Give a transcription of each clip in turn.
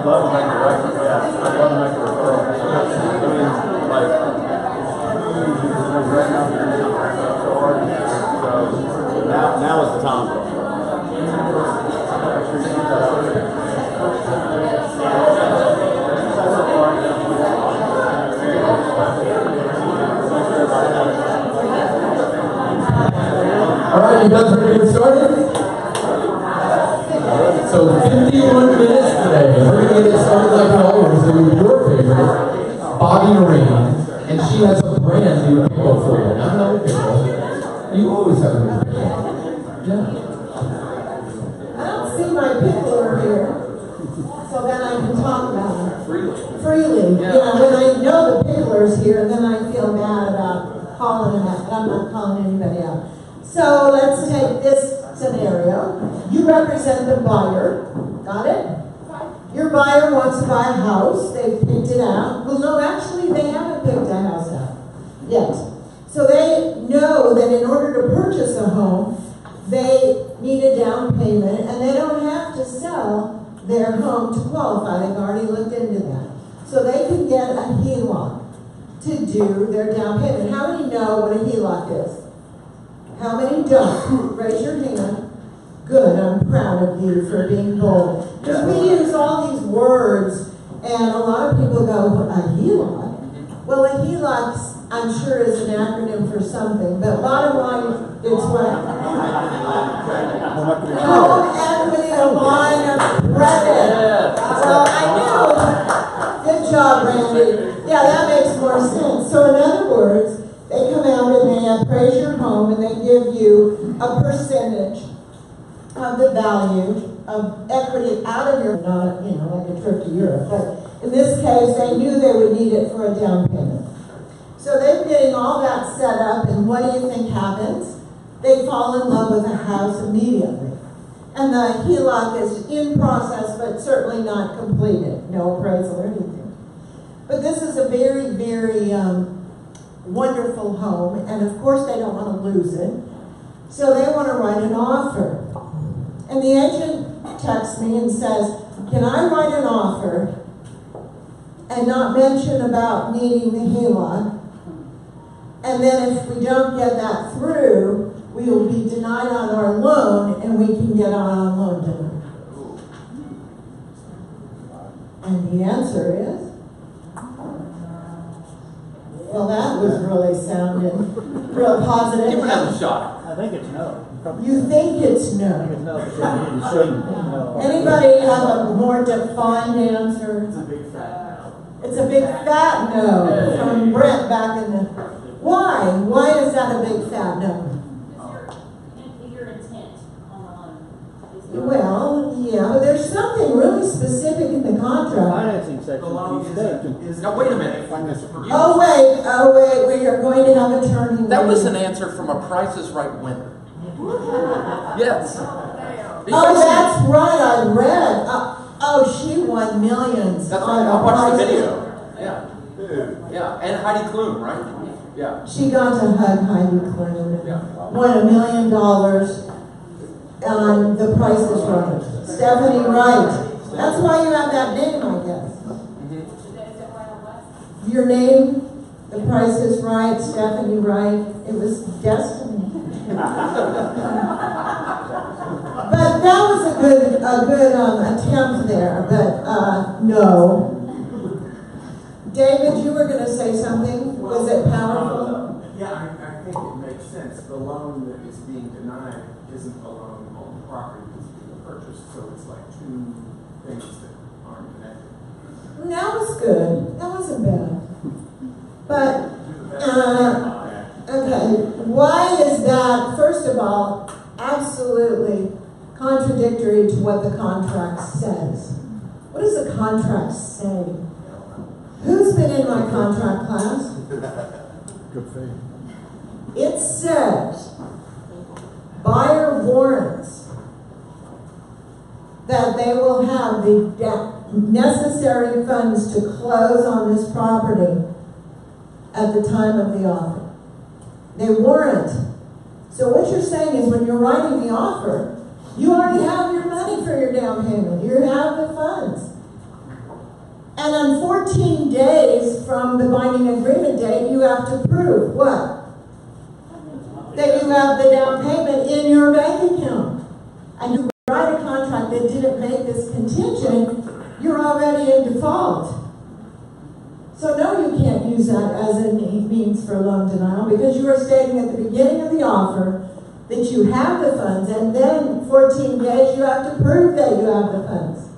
love to make the record. Yeah, I'd love to make the referral. I mean, like, right now, so hard. So now is the time. All right, you guys ready to get started? So 51 minutes today. We're going to get it started like always with your favorite, Bobby Marine. And she has a brand new pickle for you. Not another pickle. You always have a new pickle. Yeah. I don't see my pickler here, so then I can talk about it. Freely. Yeah. You know, when I know the pickler's here, then I feel bad about calling him out, but I'm not calling anybody out. So let's take this scenario. You represent the buyer. Got it? Your buyer wants to buy a house. They've picked it out. Well, no, actually, they haven't picked a house out yet. So they know that in order to purchase a home, they need a down payment, and they don't have to sell their home to qualify. They've already looked into that. So they can get a HELOC to do their down payment. How many know what a HELOC is? How many don't? Raise your hand. Good, I'm proud of you for being bold. Because we use all these words, and a lot of people go, a HELOC? Well, a HELOC, I'm sure, is an acronym for something, but bottom line, it's what? Home equity line of credit. Well, I knew. Good job, Randy. Yeah, that makes more sense. So in other words, they come out and they appraise your home and they give you a percentage of the value of equity out of your, not, you know, like a trip to Europe, but in this case, they knew they would need it for a down payment. So they're getting all that set up, and what do you think happens? They fall in love with the house immediately. And the HELOC is in process, but certainly not completed, no appraisal or anything. But this is a very, very wonderful home, and of course they don't want to lose it. So they want to write an offer. And the agent texts me and says, can I write an offer and not mention about needing the HELOC? And then if we don't get that through, we will be denied on our loan and we can get on loan denied. And the answer is? Well, that was really sounding real positive. Give it another shot. I think it's no. You think it's no? I think it's no, but you shouldn't. No. Anybody have a more defined answer? It's a big fat no. It's a big fat no from Brent back in the... Why? Why is that a big fat no? Your intent on the loan. Well, yeah, but there's something really specific in the contract. Financing section. Now, wait a minute. Oh, wait, we are going to have attorney. That was an answer from a Price is Right winner. Yes. Oh, that's right, I read. Oh, she won millions. That's right, I watched the video. Yeah. Yeah, and Heidi Klum, right? Yeah. She got to hug Heidi Klum. Yeah. Won $1 million on The Price is Right. Stephanie Wright. That's why you have that name, I guess. Your name, The Price is Right, Stephanie Wright. It was destiny. But that was a good attempt there, but no. David, you were going to say something. Was it powerful? Yeah, I think it makes sense. The loan that is being denied isn't a loan on the property that's being purchased, so it's like two things that aren't connected. That was good. That wasn't bad. But, okay, why is that, first of all, absolutely contradictory to what the contract says? What does the contract say? Who's been in my contract class? Good faith. It says, buyer warrants that they will have the necessary funds to close on this property at the time of the offer. They warrant. So what you're saying is when you're writing the offer, you already have your money for your down payment. You have the funds. And on 14 days from the binding agreement date, you have to prove what? That you have the down payment in your bank account. And you write a contract that didn't make this contingent, you're already in default. So no, you can't use that as a means for loan denial because you are stating at the beginning of the offer that you have the funds, and then 14 days you have to prove that you have the funds.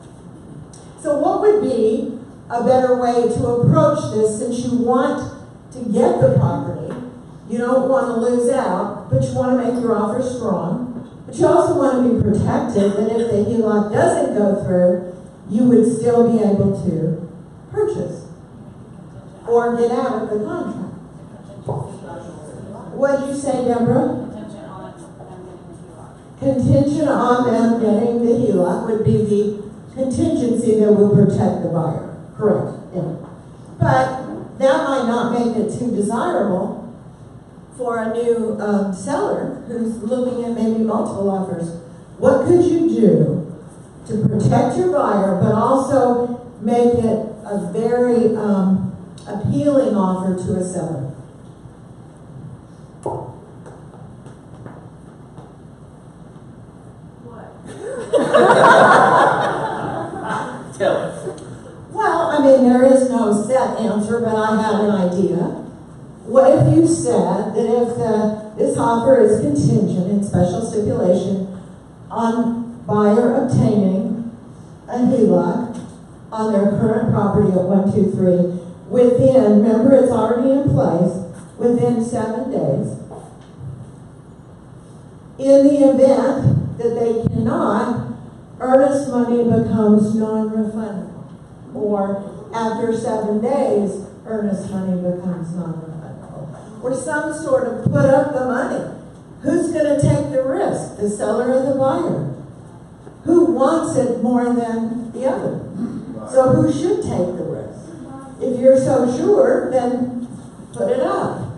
So what would be a better way to approach this, since you want to get the property? You don't want to lose out, but you want to make your offer strong. But you also want to be protected that if the HELOC doesn't go through, you would still be able to purchase or get out of the contract. What did you say, Deborah? Contingent on them getting the HELOC would be the contingency that will protect the buyer. Correct. Yeah. But that might not make it too desirable for a new seller who's looking at maybe multiple offers. What could you do to protect your buyer, but also make it a very appealing offer to a seller? Tell us. Well, I mean, there is no set answer, but I have an idea. What if you said that if this offer is contingent in special stipulation on buyer obtaining a HELOC on their current property at 123 within, remember it's already in place, within 7 days. In the event that they cannot, earnest money becomes non-refundable. Or after 7 days, earnest money becomes non-refundable. Or some sort of put up the money. Who's going to take the risk? The seller or the buyer? Who wants it more than the other? So who should take the risk? If you're so sure, then put it up.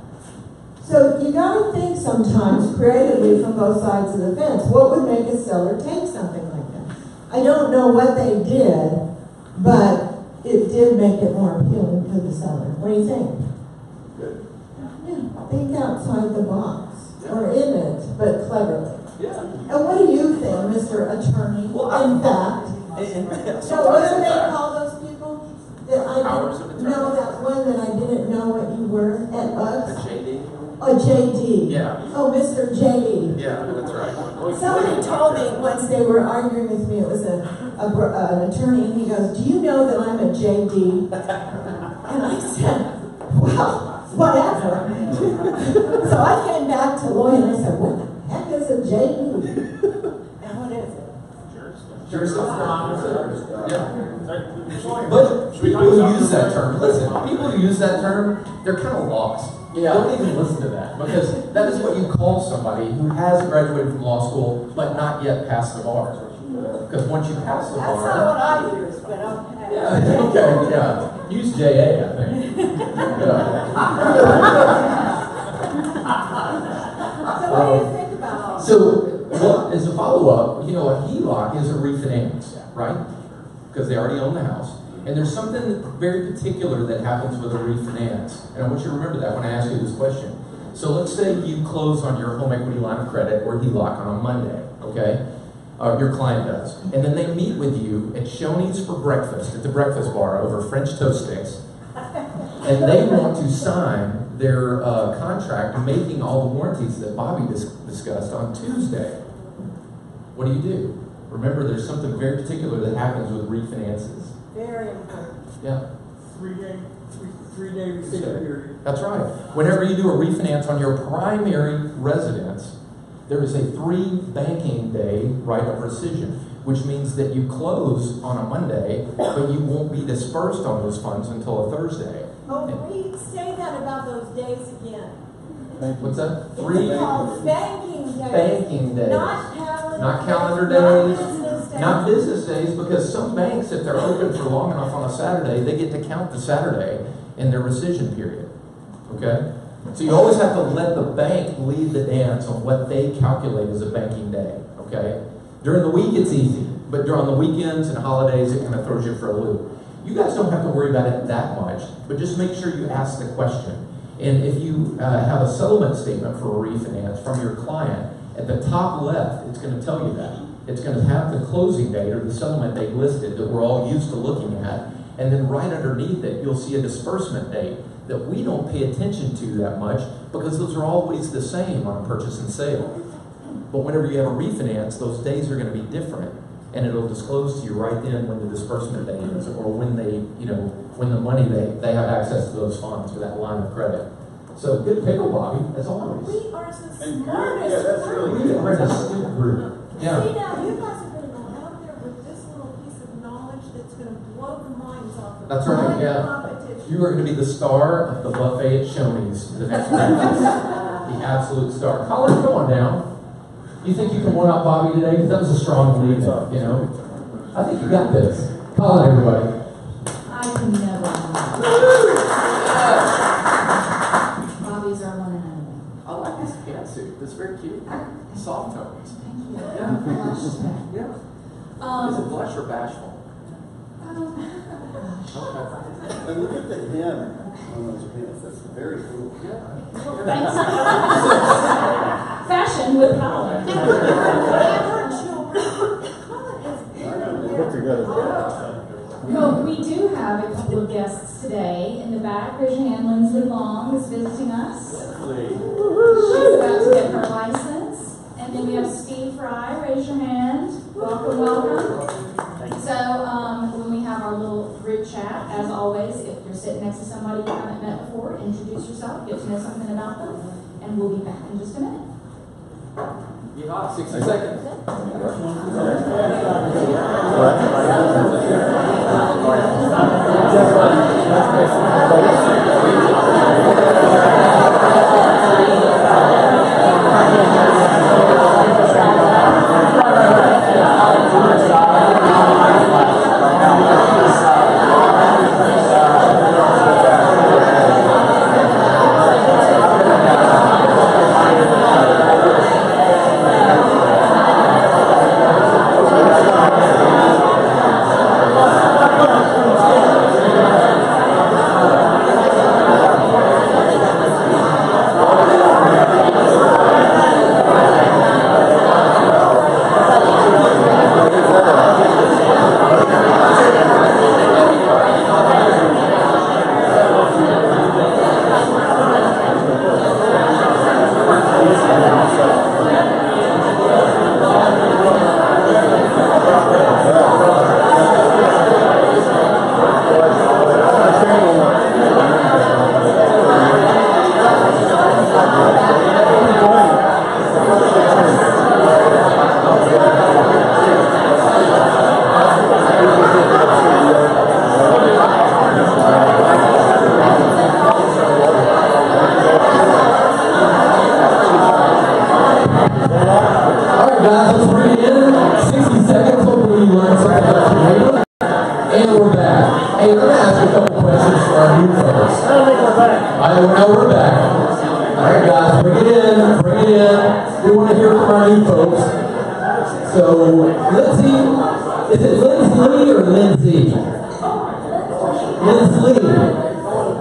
So you got to think sometimes creatively from both sides of the fence. What would make a seller take something like that? I don't know what they did, but it did make it more appealing to the seller. What do you think? Good. Yeah, think outside the box, or in it, but cleverly. Yeah. And what do you think, Mr. Attorney? Well, in fact, so what do they call those people? That I Powers of didn't attorney. know that one that I didn't know what you were at A Bucks. JD? Oh, JD. Yeah. Oh, Mr. JD. Yeah, that's right. Somebody told me once they were arguing with me, it was an attorney, and he goes, "Do you know that I'm a JD?" And I said, "Well, whatever." So I came back to Lloyd and I said, "What the heck is a JD?" And what is it? Yeah. But people who use that term, listen, people who use that term, they're kind of lost. Yeah. Don't even listen to that, because that is what you call somebody who has graduated from law school but not yet passed the bar. Because once you pass the That's bar, not what I use, but okay. yeah, okay, yeah. Use JA, I think. Yeah. So what do you think about all So, well, as a follow-up, you know, a HELOC is a refinance, right? Because they already own the house. And there's something very particular that happens with a refinance. And I want you to remember that when I ask you this question. So let's say you close on your home equity line of credit or HELOC on a Monday, okay? Your client does. And then they meet with you at Shoney's for breakfast, at the breakfast bar over French toast sticks. And they want to sign their contract making all the warranties that Bobby discussed on Tuesday. What do? Remember, there's something very particular that happens with refinances. Very important. Yeah. 3-day rescission period. That's right. Whenever you do a refinance on your primary residence, there is a 3 banking day right of rescission, which means that you close on a Monday, but you won't be dispersed on those funds until a Thursday. Oh, please say that about those days again. What's that? It's 3 called banking days. banking days. Not calendar Not calendar days. days. Not business days. Not business days, because some banks, if they're open for long enough on a Saturday, they get to count the Saturday in their rescission period. Okay? So you always have to let the bank lead the dance on what they calculate as a banking day. Okay? During the week, it's easy, but during the weekends and holidays, it kind of throws you for a loop. You guys don't have to worry about it that much, but just make sure you ask the question. And if you have a settlement statement for a refinance from your client, at the top left, it's going to tell you that. It's going to have the closing date or the settlement date listed that we're all used to looking at. And then right underneath it, you'll see a disbursement date that we don't pay attention to that much because those are always the same on a purchase and sale. But whenever you have a refinance, those days are going to be different. And it'll disclose to you right then when the disbursement date is, or when they, when the money they have access to those funds for that line of credit. So good pickle, Bobby, as always. We are the And smartest yeah, that's group. really We're in a student group. Yeah. See now, you guys are gonna go out there with this little piece of knowledge that's gonna blow the minds off of That's right, my yeah. competition. You are going to be the star of the buffet at Shoney's the next week. The absolute star. Colin, come on down. You think you can one up Bobby today? Because that was a strong lead, I think you got this. Colin, everybody. I can never. Bobby's our one and only. I like this pantsuit. That's very cute. Soft tones. Thank you. Blush is back. Yeah. Is it blush or bashful? And look at the hem on those pants. That's very cool. Thanks. Fashion with Colin. Put together. Well, we do have a couple of guests today in the back. Raise your hand. Lindsay Long is visiting us. She's about to get her license. And then we have Steve Fry. Raise your hand. Welcome, welcome. So when we have our little group chat, as always, if you're sitting next to somebody you haven't met before, introduce yourself, get to know something about them, and we'll be back in just a minute. Yeah, 60 seconds.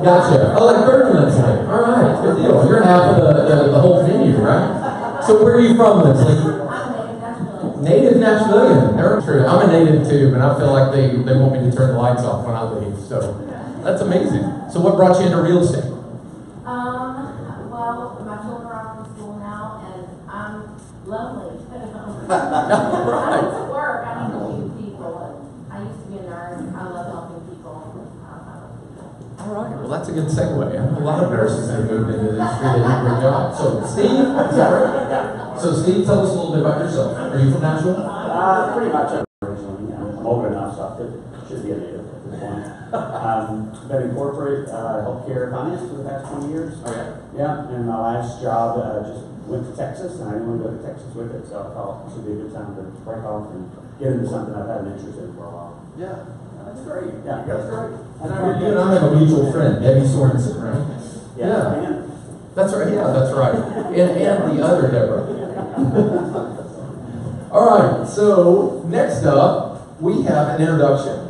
Gotcha. Oh, like Burton Lindsay. All right, good deal. You're half of the whole venue, right? So where are you from, Lindsay? Native Nashvilleian. They're true. I'm a native too, but I feel like they want me to turn the lights off when I leave. So that's amazing. So what brought you into real estate? Well, my children are off from school now, and I'm lonely. Right. It's work. I need to meet people. I used to be a nurse. I love helping people. All right, well that's a good segue. I know a lot of nurses that moved into the industry that do a great job. So Steve, is that right? So Steve, tell us a little bit about yourself. Are you from Nashville? Pretty much originally. I'm old enough, so I should be a native at this point. Been in corporate healthcare finance for the past 20 years. Okay. Yeah, and my last job just went to Texas, and I didn't want to go to Texas with it, so I thought this would be a good time to break off and get into something I've had an interest in for a while. Yeah, that's great. Yeah, That's great. And you and I have a mutual friend, Debbie Sorensen, right? Yeah. And That's right. Yeah, that's right. And the other Deborah. All right. So next up, we have an introduction.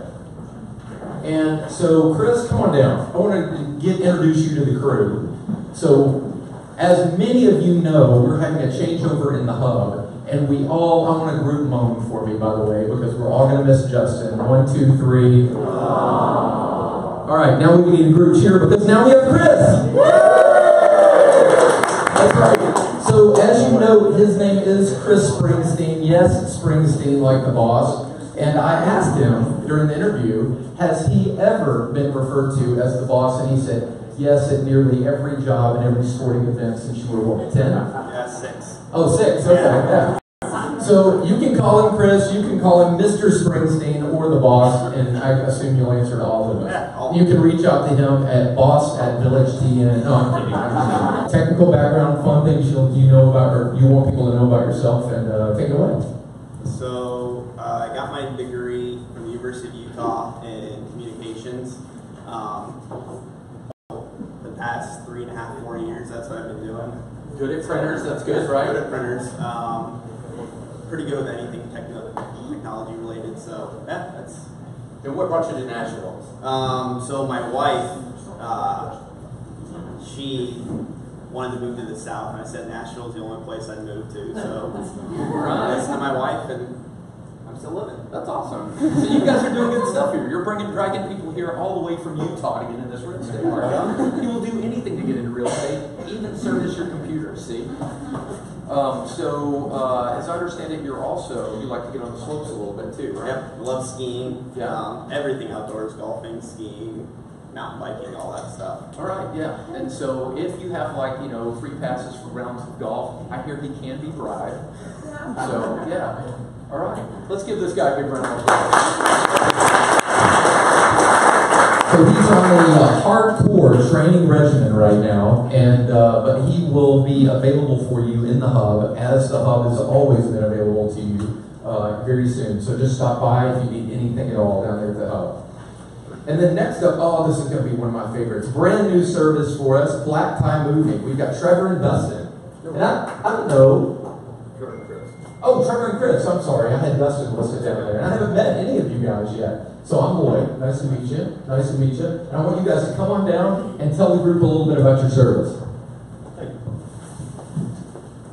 And so, Chris, come on down. I want to introduce you to the crew. So, as many of you know, we're having a changeover in the hub. And I want a group moan for me, by the way, because we're all going to miss Justin. 1, 2, 3. All right, now we need a group cheer because now we have Chris. That's right. So as you know, his name is Chris Springsteen. Yes, Springsteen, like the boss. And I asked him during the interview, has he ever been referred to as the boss? And he said, yes, at nearly every job and every sporting event since you were what, 10? Yeah, 6. Oh, 6. Okay, yeah. So you can call him Chris, you can call him Mr. Springsteen or the boss, and I assume you'll answer to all of us. You can reach out to him at boss@VillageTN. No, I'm kidding. I'm kidding. Technical background, fun things you know about, or you want people to know about yourself, and take it away. So I got my degree from the University of Utah in communications. The past 3.5, 4 years, that's what I've been doing. Good at printers, that's good, right? Good at printers. Pretty good with anything technology related, so yeah, that's. And what brought you to Nashville? So my wife, she wanted to move to the South, and I said Nashville's the only place I'd move to, so I listened to my wife, and I'm still living. That's awesome. So you guys are doing good stuff here. You're dragging people here all the way from Utah to get in this real estate market. You will do anything to get into real estate, even service your computer, see? As I understand it, you like to get on the slopes a little bit too, right? Yep, love skiing. Yeah. Everything outdoors, golfing, skiing, mountain biking, all that stuff. All right, yeah. And so if you have free passes for rounds of golf, I hear he can be bribed. So, yeah. All right. Let's give this guy a big round of applause. So he's on a hardcore training regimen right now, and but he will be available for you in the hub, as the hub has always been available to you very soon. So just stop by if you need anything at all down there at the hub. And then next up, this is going to be one of my favorites. Brand new service for us, Black Tie Moving. We've got Trevor and Dustin. And I don't know. Trevor and Chris. Oh, Trevor and Chris. I'm sorry. I had Dustin listed down there. And I haven't met any of you guys yet. So I'm Lloyd. Nice to meet you. Nice to meet you. And I want you guys to come on down and tell the group a little bit about your service.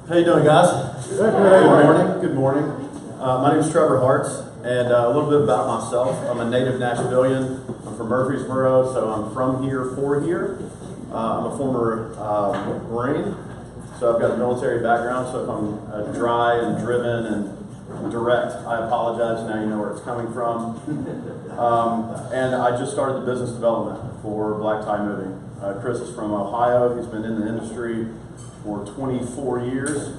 How you doing, guys? Good morning. Good morning. My name is Trevor Hartz, and a little bit about myself. I'm a native Nashvilleian. I'm from Murfreesboro, so I'm from here for here. I'm a former Marine, so I've got a military background. So if I'm dry and driven and direct, I apologize. Now you know where it's coming from. And I just started the business development for Black Tie Moving. Chris is from Ohio. He's been in the industry for 24 years,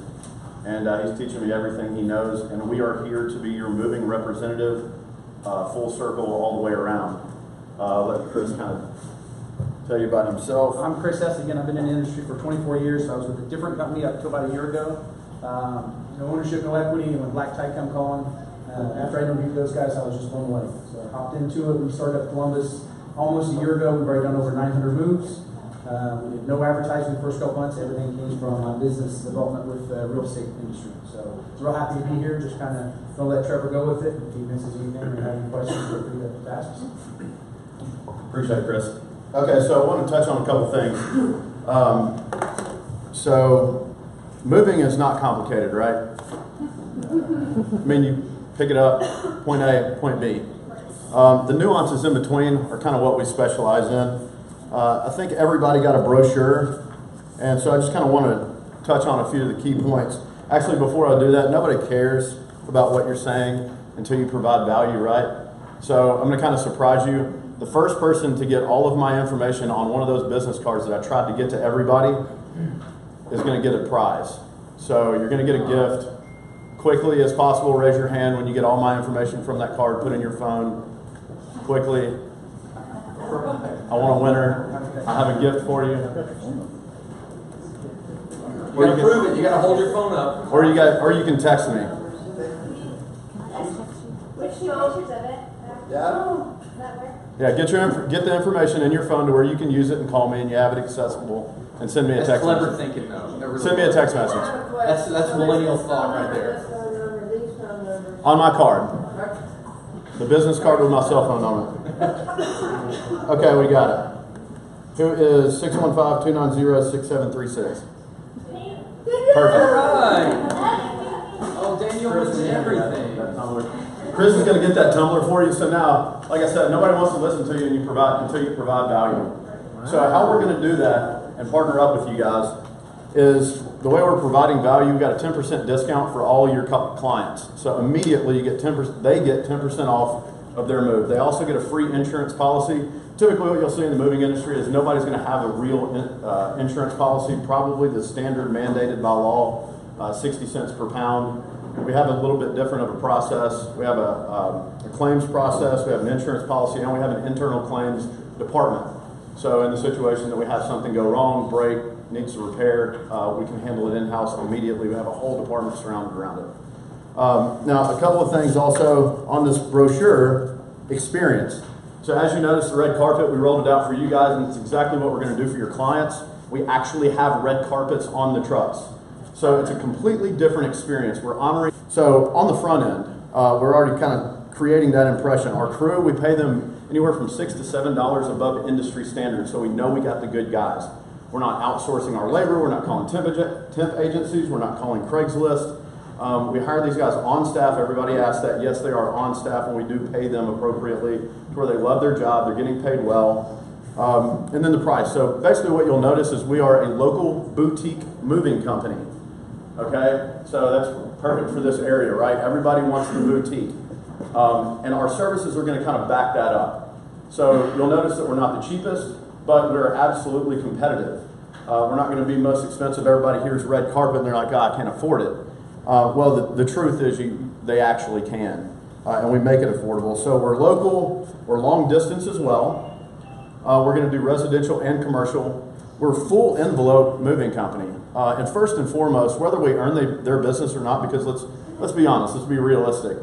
and he's teaching me everything he knows. And we are here to be your moving representative, full circle all the way around. Let Chris kind of tell you about himself. I'm Chris Essigan. I've been in the industry for 24 years. I was with a different company up until about a year ago. No ownership, no equity, and when Black Tie come calling, after I interviewed those guys, I was just blown away. So I hopped into it. We started up Columbus almost a year ago. We've already done over 900 moves. We did no advertising the first couple months. Everything came from business development with the real estate industry. So I'm real happy to be here. Just kind of going to let Trevor go with it. If he misses anything or have any questions, feel free to ask us. Appreciate it, Chris. Okay, so I want to touch on a couple things. So moving is not complicated, right? I mean, you pick it up, point A, point B. The nuances in between are kind of what we specialize in. I think everybody got a brochure, and so I just kind of want to touch on a few of the key points. Actually, before I do that, nobody cares about what you're saying until you provide value, right? So I'm going to kind of surprise you. The first person to get all of my information on one of those business cards that I tried to get to everybody is going to get a prize. So you're going to get a gift. Quickly as possible, raise your hand when you get all my information from that card, put in your phone. Quickly. I want a winner. I have a gift for you. You gotta prove it. You gotta hold your phone up. Or you can text me. Which phone is it? Yeah, get the information in your phone to where you can use it and call me, and you have it accessible, and send me a text That's clever message. thinking, though. Really Send me a text message That's millennial thought right there. on my card. The business card with my cell phone on it. Okay, we got it. Who is 615-290-6736? Perfect. Alright. Oh, Daniel wants everything. Chris is going to get that tumbler for you. So now, like I said, nobody wants to listen to you until you provide value. So how we're going to do that and partner up with you guys is the way we're providing value. We've got a 10% discount for all your clients. So immediately you get 10%. They get 10% off of their move. They also get a free insurance policy. Typically, what you'll see in the moving industry is nobody's going to have a real insurance policy. Probably the standard mandated by law, 60 cents per pound. We have a little bit different of a process. We have a claims process, we have an insurance policy, and we have an internal claims department. So in the situation that we have something go wrong, break, needs to repair, we can handle it in-house immediately. We have a whole department surrounded around it. Now, a couple of things also on this brochure, experience. So as you notice, the red carpet, we rolled it out for you guys, and it's exactly what we're going to do for your clients. We actually have red carpets on the trucks. So it's a completely different experience. We're honoring. So on the front end, we're already kind of creating that impression. Our crew, we pay them anywhere from $6 to $7 above industry standards, so we know we got the good guys. We're not outsourcing our labor. We're not calling temp agencies. We're not calling Craigslist. We hire these guys on staff. Everybody asks that. Yes, they are on staff, and we do pay them appropriately to where they love their job. They're getting paid well. And then the price. So basically what you'll notice is we are a local boutique moving company. Okay? So that's perfect for this area, right? Everybody wants the boutique. And our services are going to kind of back that up. So you'll notice that we're not the cheapest, but we're absolutely competitive. We're not going to be most expensive. Everybody hears red carpet and they're like, oh, I can't afford it. Well, the truth is they actually can. And we make it affordable. So we're local, we're long distance as well. We're going to do residential and commercial. We're a full envelope moving company. And first and foremost, whether we earn their business or not, because let's be honest, let's be realistic.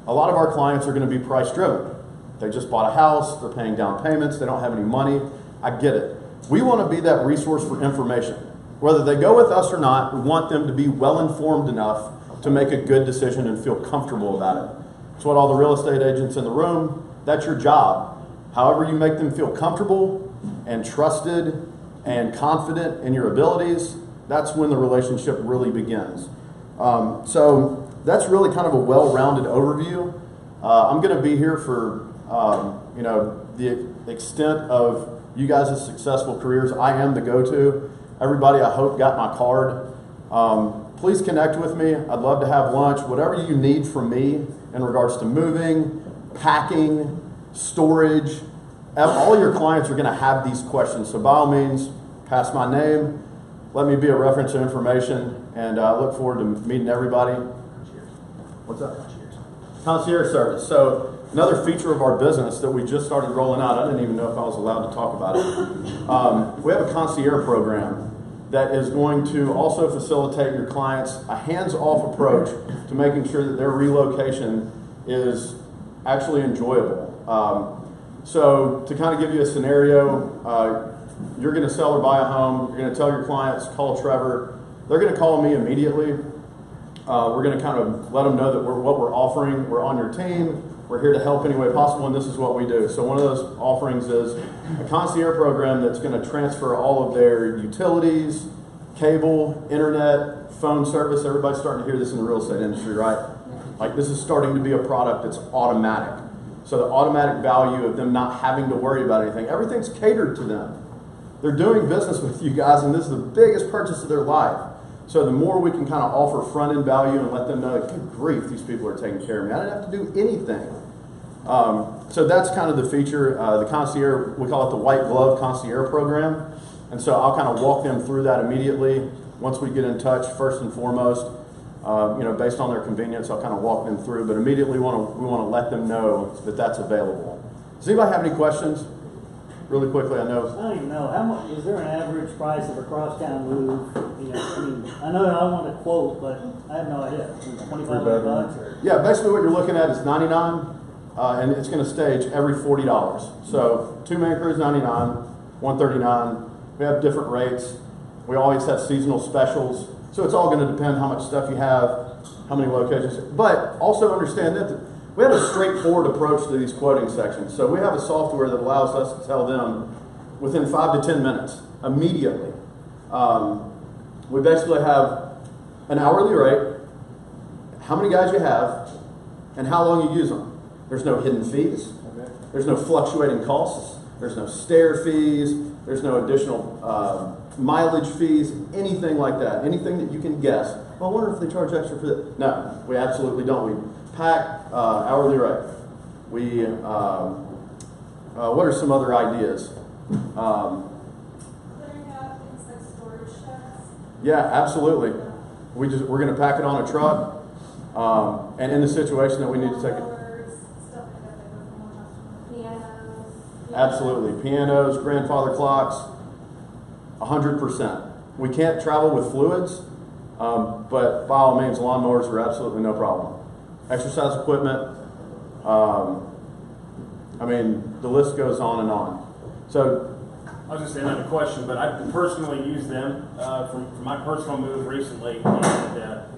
A lot of our clients are going to be price driven. They just bought a house, they're paying down payments, they don't have any money. I get it. We want to be that resource for information. Whether they go with us or not, we want them to be well informed enough to make a good decision and feel comfortable about it. It's what all the real estate agents in the room, that's your job. However you make them feel comfortable and trusted and confident in your abilities, that's when the relationship really begins. So that's really kind of a well-rounded overview. I'm going to be here for the extent of you guys' successful careers. I am the go-to. Everybody, I hope, got my card. Please connect with me. I'd love to have lunch. Whatever you need from me in regards to moving, packing, storage, all your clients are going to have these questions. So by all means, pass my name. Let me be a reference to information, and I look forward to meeting everybody. What's up? Concierge service. So another feature of our business that we just started rolling out, I didn't even know if I was allowed to talk about it. We have a concierge program that is going to also facilitate your clients a hands-off approach to making sure that their relocation is actually enjoyable. So to kind of give you a scenario, you're going to sell or buy a home, you're going to tell your clients, call Trevor. They're going to call me immediately. We're going to kind of let them know that what we're offering, we're on your team, we're here to help any way possible, and this is what we do. So one of those offerings is a concierge program that's going to transfer all of their utilities, cable, internet, phone service. Everybody's starting to hear this in the real estate industry, right? Like this is starting to be a product that's automatic. So the automatic value of them not having to worry about anything, everything's catered to them. They're doing business with you guys, and this is the biggest purchase of their life. So the more we can kind of offer front-end value and let them know, good grief, these people are taking care of me. I didn't have to do anything. So that's kind of the feature. The concierge, we call it the white glove concierge program. And so I'll kind of walk them through that immediately once we get in touch, first and foremost. Based on their convenience, I'll kind of walk them through. But immediately we want to let them know that that's available. Does anybody have any questions? Really quickly, I know. I don't even know. How much is there an average price of a crosstown move? I know I want to quote, but I have no idea. $2,500? Yeah, basically what you're looking at is $99, and it's going to stage every $40. So 2-man crews $99, $139. We have different rates. We always have seasonal specials. So it's all going to depend how much stuff you have, how many locations. But also understand that we have a straightforward approach to these quoting sections. So we have a software that allows us to tell them within 5 to 10 minutes, immediately. We basically have an hourly rate, how many guys you have, and how long you use them. There's no hidden fees. There's no fluctuating costs. There's no stair fees. There's no additional mileage fees, anything like that. Anything that you can guess. Well, I wonder if they charge extra for that. No, we absolutely don't. We pack hourly rate. We, what are some other ideas? Clearing up things like storage sheds. Yeah, absolutely. We're going to pack it on a truck, and in the situation that we need to take it. Stuff like that that goes on pianos. Absolutely, pianos, grandfather clocks, 100%. We can't travel with fluids, but by all means, lawnmowers are absolutely no problem. Exercise equipment. I mean, the list goes on and on. So, I was just saying another question, but I personally used them for my personal move recently, and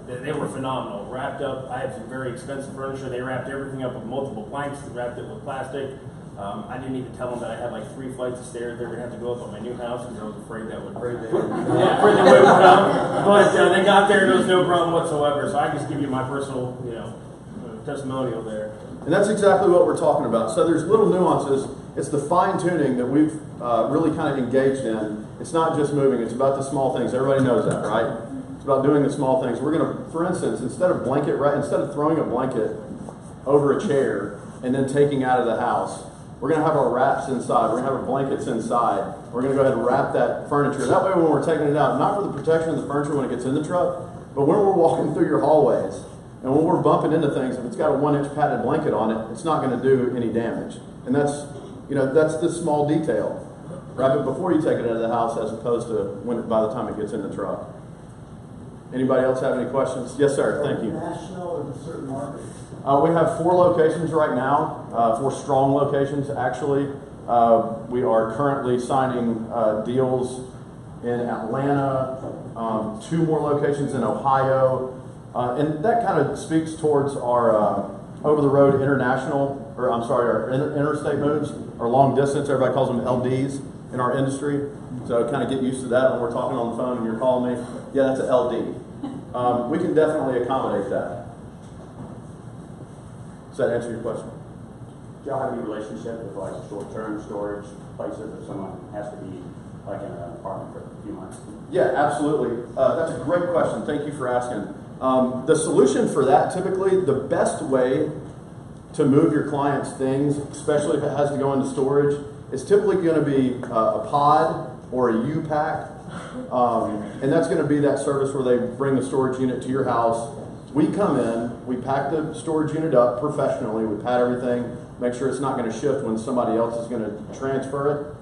they were phenomenal. Wrapped up, I had some very expensive furniture. They wrapped everything up with multiple planks. They wrapped it with plastic. I didn't even tell them that I had like 3 flights of stairs they were going to have to go up on my new house because I was afraid that would afraid they wouldn't come. But they got there and there was no problem whatsoever. So I just give you my personal, testimonial there. And that's exactly what we're talking about. So there's little nuances. It's the fine tuning that we've really kind of engaged in. It's not just moving. It's about the small things. Everybody knows that, right? It's about doing the small things. We're going to, for instance, instead of throwing a blanket over a chair and then taking out of the house, we're going to have our wraps inside. We're going to have our blankets inside. We're going to go ahead and wrap that furniture. That way when we're taking it out, not for the protection of the furniture when it gets in the truck, but when we're walking through your hallways and when we're bumping into things, if it's got a 1-inch padded blanket on it, it's not going to do any damage. And that's the small detail. Wrap it before you take it out of the house as opposed to by the time it gets in the truck. Anybody else have any questions? Yes, sir. Thank you. National or the certain markets? We have 4 locations right now, 4 strong locations actually. We are currently signing deals in Atlanta, 2 more locations in Ohio, and that kind of speaks towards our over-the-road international, our interstate moves, or long distance. Everybody calls them LDs in our industry. So kind of get used to that when we're talking on the phone and you're calling me. Yeah, that's an LD. We can definitely accommodate that. Does that answer your question? Do y'all have any relationship with like short-term storage places if someone has to be like in an apartment for a few months? Yeah, absolutely. That's a great question. Thank you for asking. The solution for that, typically, the best way to move your client's things, especially if it has to go into storage, is typically going to be a pod or a U-pack. And that's going to be that service where they bring the storage unit to your house. We come in, we pack the storage unit up professionally, we pat everything, make sure it's not going to shift when somebody else is going to transfer it.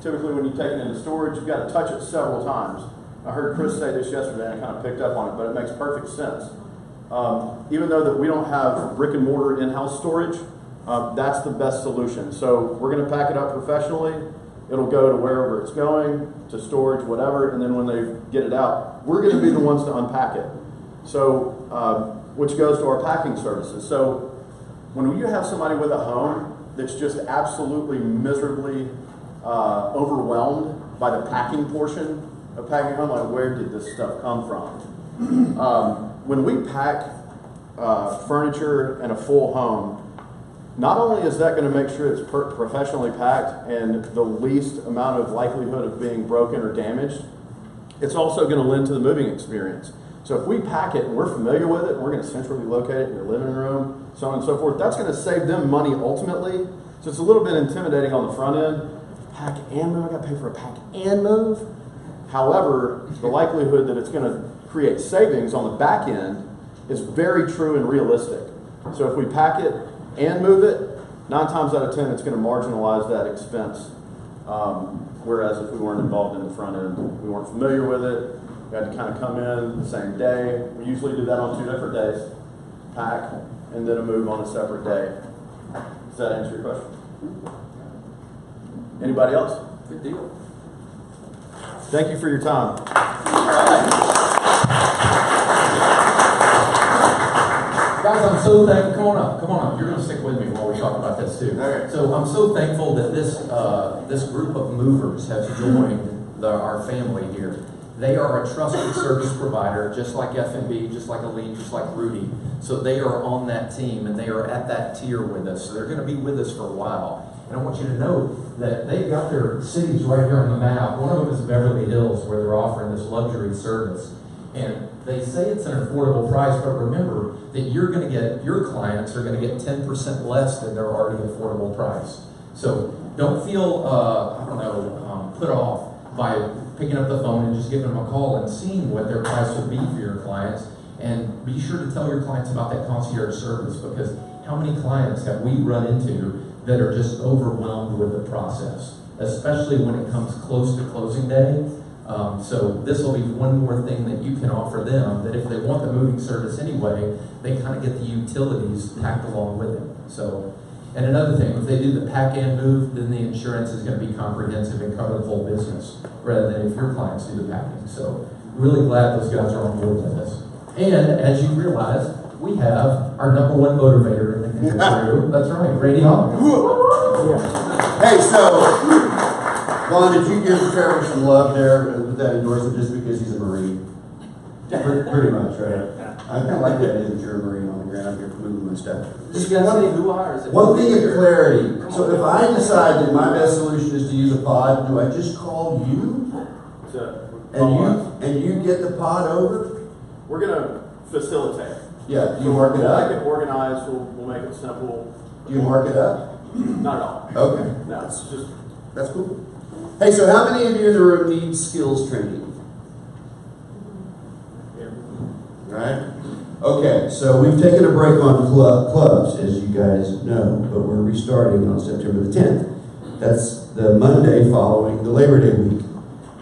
Typically when you take it into storage, you've got to touch it several times. I heard Chris say this yesterday and I kind of picked up on it, but it makes perfect sense. Even though that we don't have brick and mortar in-house storage, that's the best solution. So we're going to pack it up professionally. It'll go to wherever it's going, to storage, whatever, and then when they get it out, we're going to be the ones to unpack it. So, which goes to our packing services. So when you have somebody with a home that's just absolutely miserably overwhelmed by the packing portion of packing home, like where did this stuff come from? When we pack furniture in a full home, not only is that going to make sure it's professionally packed and the least amount of likelihood of being broken or damaged, it's also going to lend to the moving experience. So if we pack it and we're familiar with it, we're going to centrally locate it in your living room, so on and so forth, that's going to save them money ultimately. So it's a little bit intimidating on the front end. Pack and move, I got to pay for a pack and move. However, the likelihood that it's going to create savings on the back end is very true and realistic. So if we pack it and move it, 9 times out of 10 it's going to marginalize that expense. Whereas if we weren't involved in the front end, we weren't familiar with it, we had to kind of come in the same day. We usually do that on 2 different days, pack, and then a move on a separate day. Does that answer your question? Anybody else? Good deal. Thank you for your time. Guys, Guys, I'm so thankful. Come on up. You're going to stick with me while we talk about this too. Okay. So I'm so thankful that this group of movers has joined our family here. They are a trusted service provider, just like F&B, just like Aline, just like Rudy. So they are on that team, and they are at that tier with us. So they're going to be with us for a while. And I want you to know that they've got their cities right here on the map. One of them is Beverly Hills, where they're offering this luxury service. And they say it's an affordable price, but remember that your clients are going to get 10% less than their already affordable price. So don't feel, put off by picking up the phone and just giving them a call and seeing what their price would be for your clients. And be sure to tell your clients about that concierge service, because how many clients have we run into that are just overwhelmed with the process, especially when it comes close to closing day. So this will be one more thing that you can offer them, that if they want the moving service anyway, they kind of get the utilities packed along with it. So, and another thing, if they do the pack and move, then the insurance is going to be comprehensive and cover the whole business, rather than if your clients do the packing. So really glad those guys are on board with this. And as you realize, we have our #1 motivator in the crew. That's right, Brady Hall. Hey, so Vaughn, did you give Trevor some love there with that endorsement just because he's a Marine? Pretty much, right? I kind of like that idea that you're a Marine on the ground out here moving my stuff. Just gotta say who are, is it one thing of clarity. So if I decide that my best solution is to use a pod, do I just call you? And you get the pod over? We're gonna facilitate. Yeah, do you mark it up? We'll make it organized, we'll make it simple. Do you mark it up? Not at all. Okay. No, it's just... That's cool. Hey, so how many of you in the room need skills training? Right? Okay, so we've taken a break on clubs, as you guys know, but we're restarting on September the 10th. That's the Monday following the Labor Day week.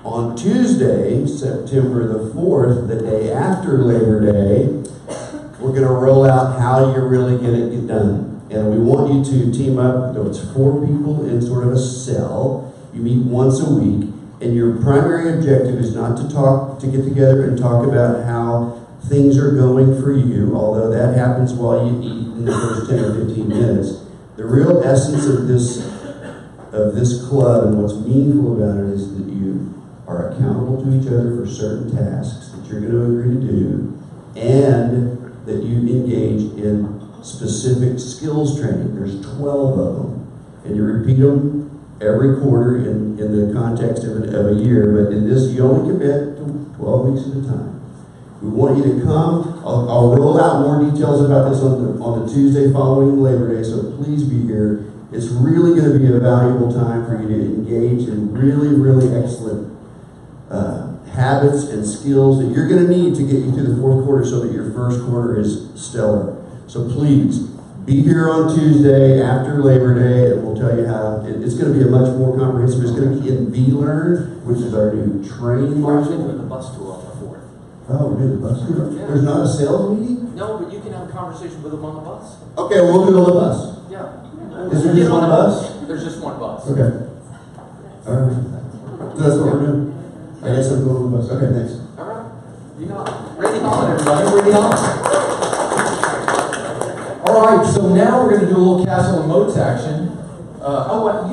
On Tuesday, September the 4th, the day after Labor Day, we're going to roll out how you're really going to get done. And we want you to team up. It's 4 people in sort of a cell. You meet once a week, and your primary objective is not to get together and talk about how things are going for you, although that happens while you eat in the first 10 or 15 minutes. The real essence of this club and what's meaningful about it is that you are accountable to each other for certain tasks that you're going to agree to do, and that you engage in specific skills training. There's 12 of them, and you repeat them every quarter in the context of a year, but in this, you only commit to 12 weeks at a time. We want you to come. I'll roll out more details about this on the Tuesday following Labor Day, so please be here. It's really going to be a valuable time for you to engage in really, really excellent habits and skills that you're going to need to get you through the fourth quarter so that your first quarter is stellar. So please, be here on Tuesday after Labor Day, and we'll tell you how. It's going to be a much more comprehensive. It's going to be in VLearn, which is our new training module. We're doing the bus tour on the 4th. Oh, we're doing the bus tour? Yeah. There's not a sales meeting? No, but you can have a conversation with them on the bus. Okay, we'll do it on the bus. Yeah. Is there just one bus? There's just one bus. Okay. All right. So that's what we're doing. I guess I'm going on the bus. Okay, thanks. All right. You know, Randy Holland, everybody. Randy Holland. All right, so now we're going to do a little castle and moats action. You know what?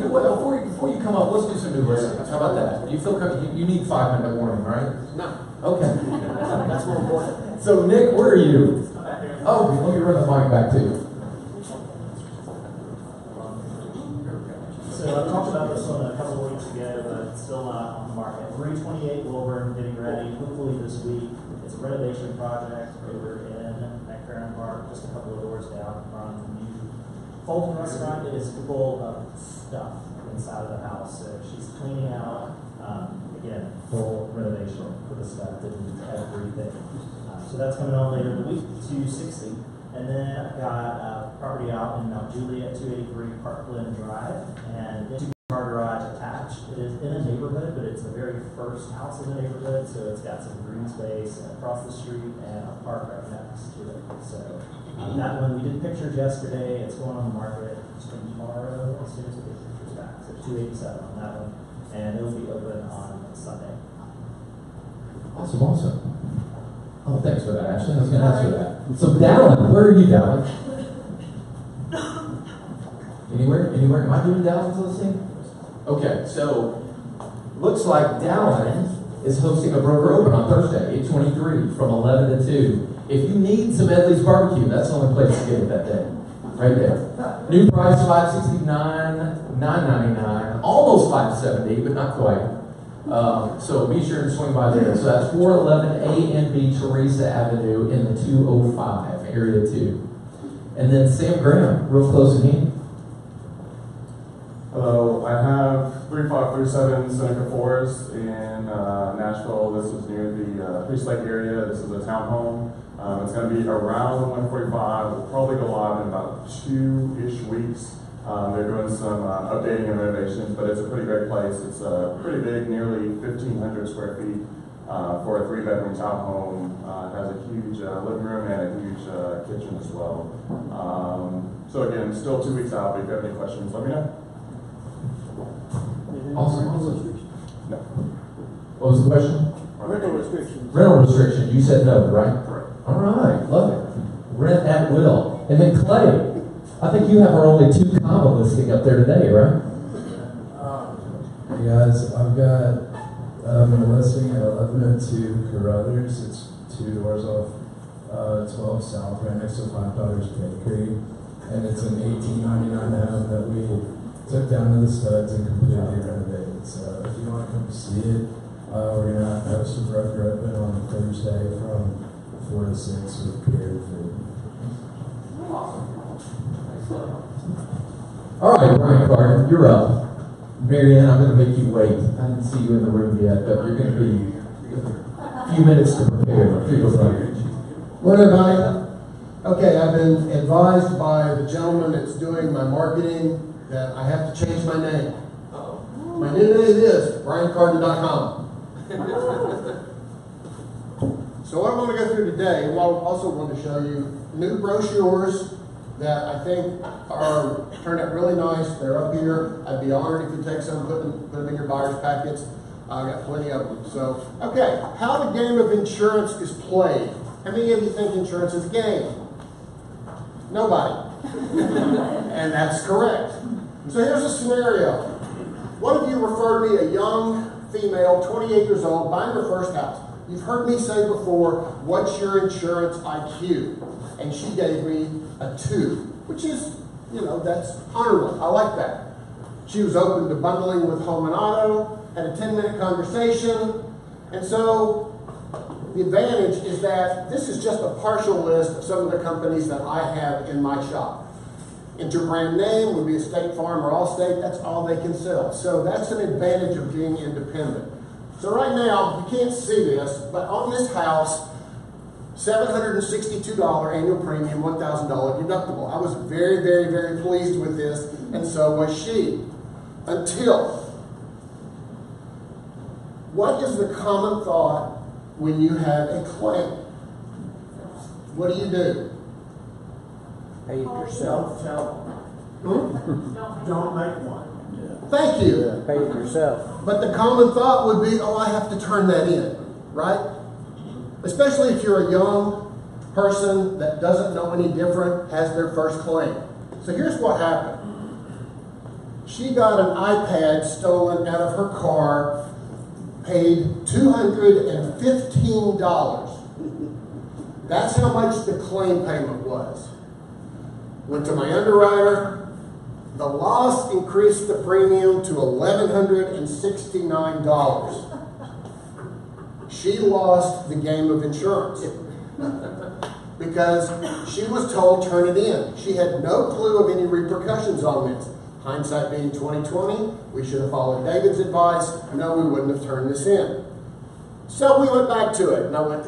Before you come up, let's do some new listeners. How about that? You feel you need 5-minute warning, right? No. Okay. That's more important. So Nick, where are you? Oh, let me run the mic back to you. So I talked about this one a couple of weeks ago, but it's still not on the market. Route 28 Wilburn getting ready, hopefully this week. It's a renovation project over in McFerrin Park, just a couple of doors down from the new Fulton restaurant. It is full of stuff inside of the house. So she's cleaning out, again, full renovation for the stuff that needs everything. So that's coming on later in the week, 260. And then I've got property out in Mount Juliet, 283 Parkland Drive, and it's a car garage attached. It is in a neighborhood, but it's the very first house in the neighborhood, so it's got some green space across the street and a park right next to it. So that one, we did pictures yesterday. It's going on the market tomorrow as soon as we get pictures back. So 287 on that one, and it'll be open on Sunday. Awesome. Oh, thanks for that, Ashley. I was going to ask for that. So, Dallin, where are you, Dallin? Anywhere? Am I doing Dallin's listening? Okay, so looks like Dallin is hosting a broker open on Thursday, 8/23, from 11 to 2. If you need some Edley's barbecue, that's the only place to get it that day. Right there. New price $569, $9.99, almost $570, but not quite. So be sure to swing by there. So that's 411 A and B Teresa Avenue in the 205, Area 2. And then Sam Graham, real close to me. Hello, I have 3537 Seneca Forest in Nashville. This is near the Priest Lake area. This is a townhome. It's going to be around 145. We'll probably go live in about 2-ish weeks. They're doing some updating and renovations, but it's a pretty great place. It's pretty big, nearly 1,500 square feet for a 3-bedroom townhome. It has a huge living room and a huge kitchen as well. So again, still 2 weeks out, but if you have any questions, let me know. Awesome. No. What was the question? Rental restrictions. Rental restrictions. You said no, right? Correct. All right. Love it. Rent at will. And then Clay, I think you have our only 2 comma listing up there today, right? Hey guys, I've got a listing at 1102 Carruthers. It's 2 doors off 12 South, right next to Five Daughters Bakery. And it's an $18.99 home that we took down to the studs and completely renovated. So if you want to come see it, we're going to have some broker open on Thursday from 4 to 6 with catered food. All right, Brian Carter, you're up. Marianne, I'm going to make you wait. I didn't see you in the room yet, but you're going to be a few minutes to prepare. Morning, everybody. Okay, I've been advised by the gentleman that's doing my marketing that I have to change my name. My new name is BrianCarden.com. So what I want to go through today, and I also want to show you new brochures that I think turned out really nice. They're up here. I'd be honored if you take some, put them in your buyer's packets. I've got plenty of them. So, okay, how the game of insurance is played. How many of you think insurance is a game? Nobody. And that's correct. So here's a scenario. One of you referred me a young female, 28 years old, buying her first house. You've heard me say before, what's your insurance IQ? And she gave me a 2, which is, that's honorable. I like that. She was open to bundling with home and auto, had a 10-minute conversation. And so the advantage is that this is just a partial list of some of the companies that I have in my shop. Interbrand name would be a State Farm or Allstate. That's all they can sell. So that's an advantage of being independent. So right now, you can't see this, but on this house, $762 annual premium, $1,000 deductible. I was very, very, very pleased with this, and so was she. Until, what is the common thought when you have a claim? What do? Pay it yourself. Don't make one. Thank you. Yeah, pay it yourself. But the common thought would be, oh, I have to turn that in, right? Especially if you're a young person that doesn't know any different, has their first claim. So here's what happened. She got an iPad stolen out of her car, paid $215. That's how much the claim payment was. Went to my underwriter. The loss increased the premium to $1,169. She lost the game of insurance because she was told turn it in. She had no clue of any repercussions on this. Hindsight being 20/20, we should have followed David's advice. No, we wouldn't have turned this in. So we went back to it, and I went,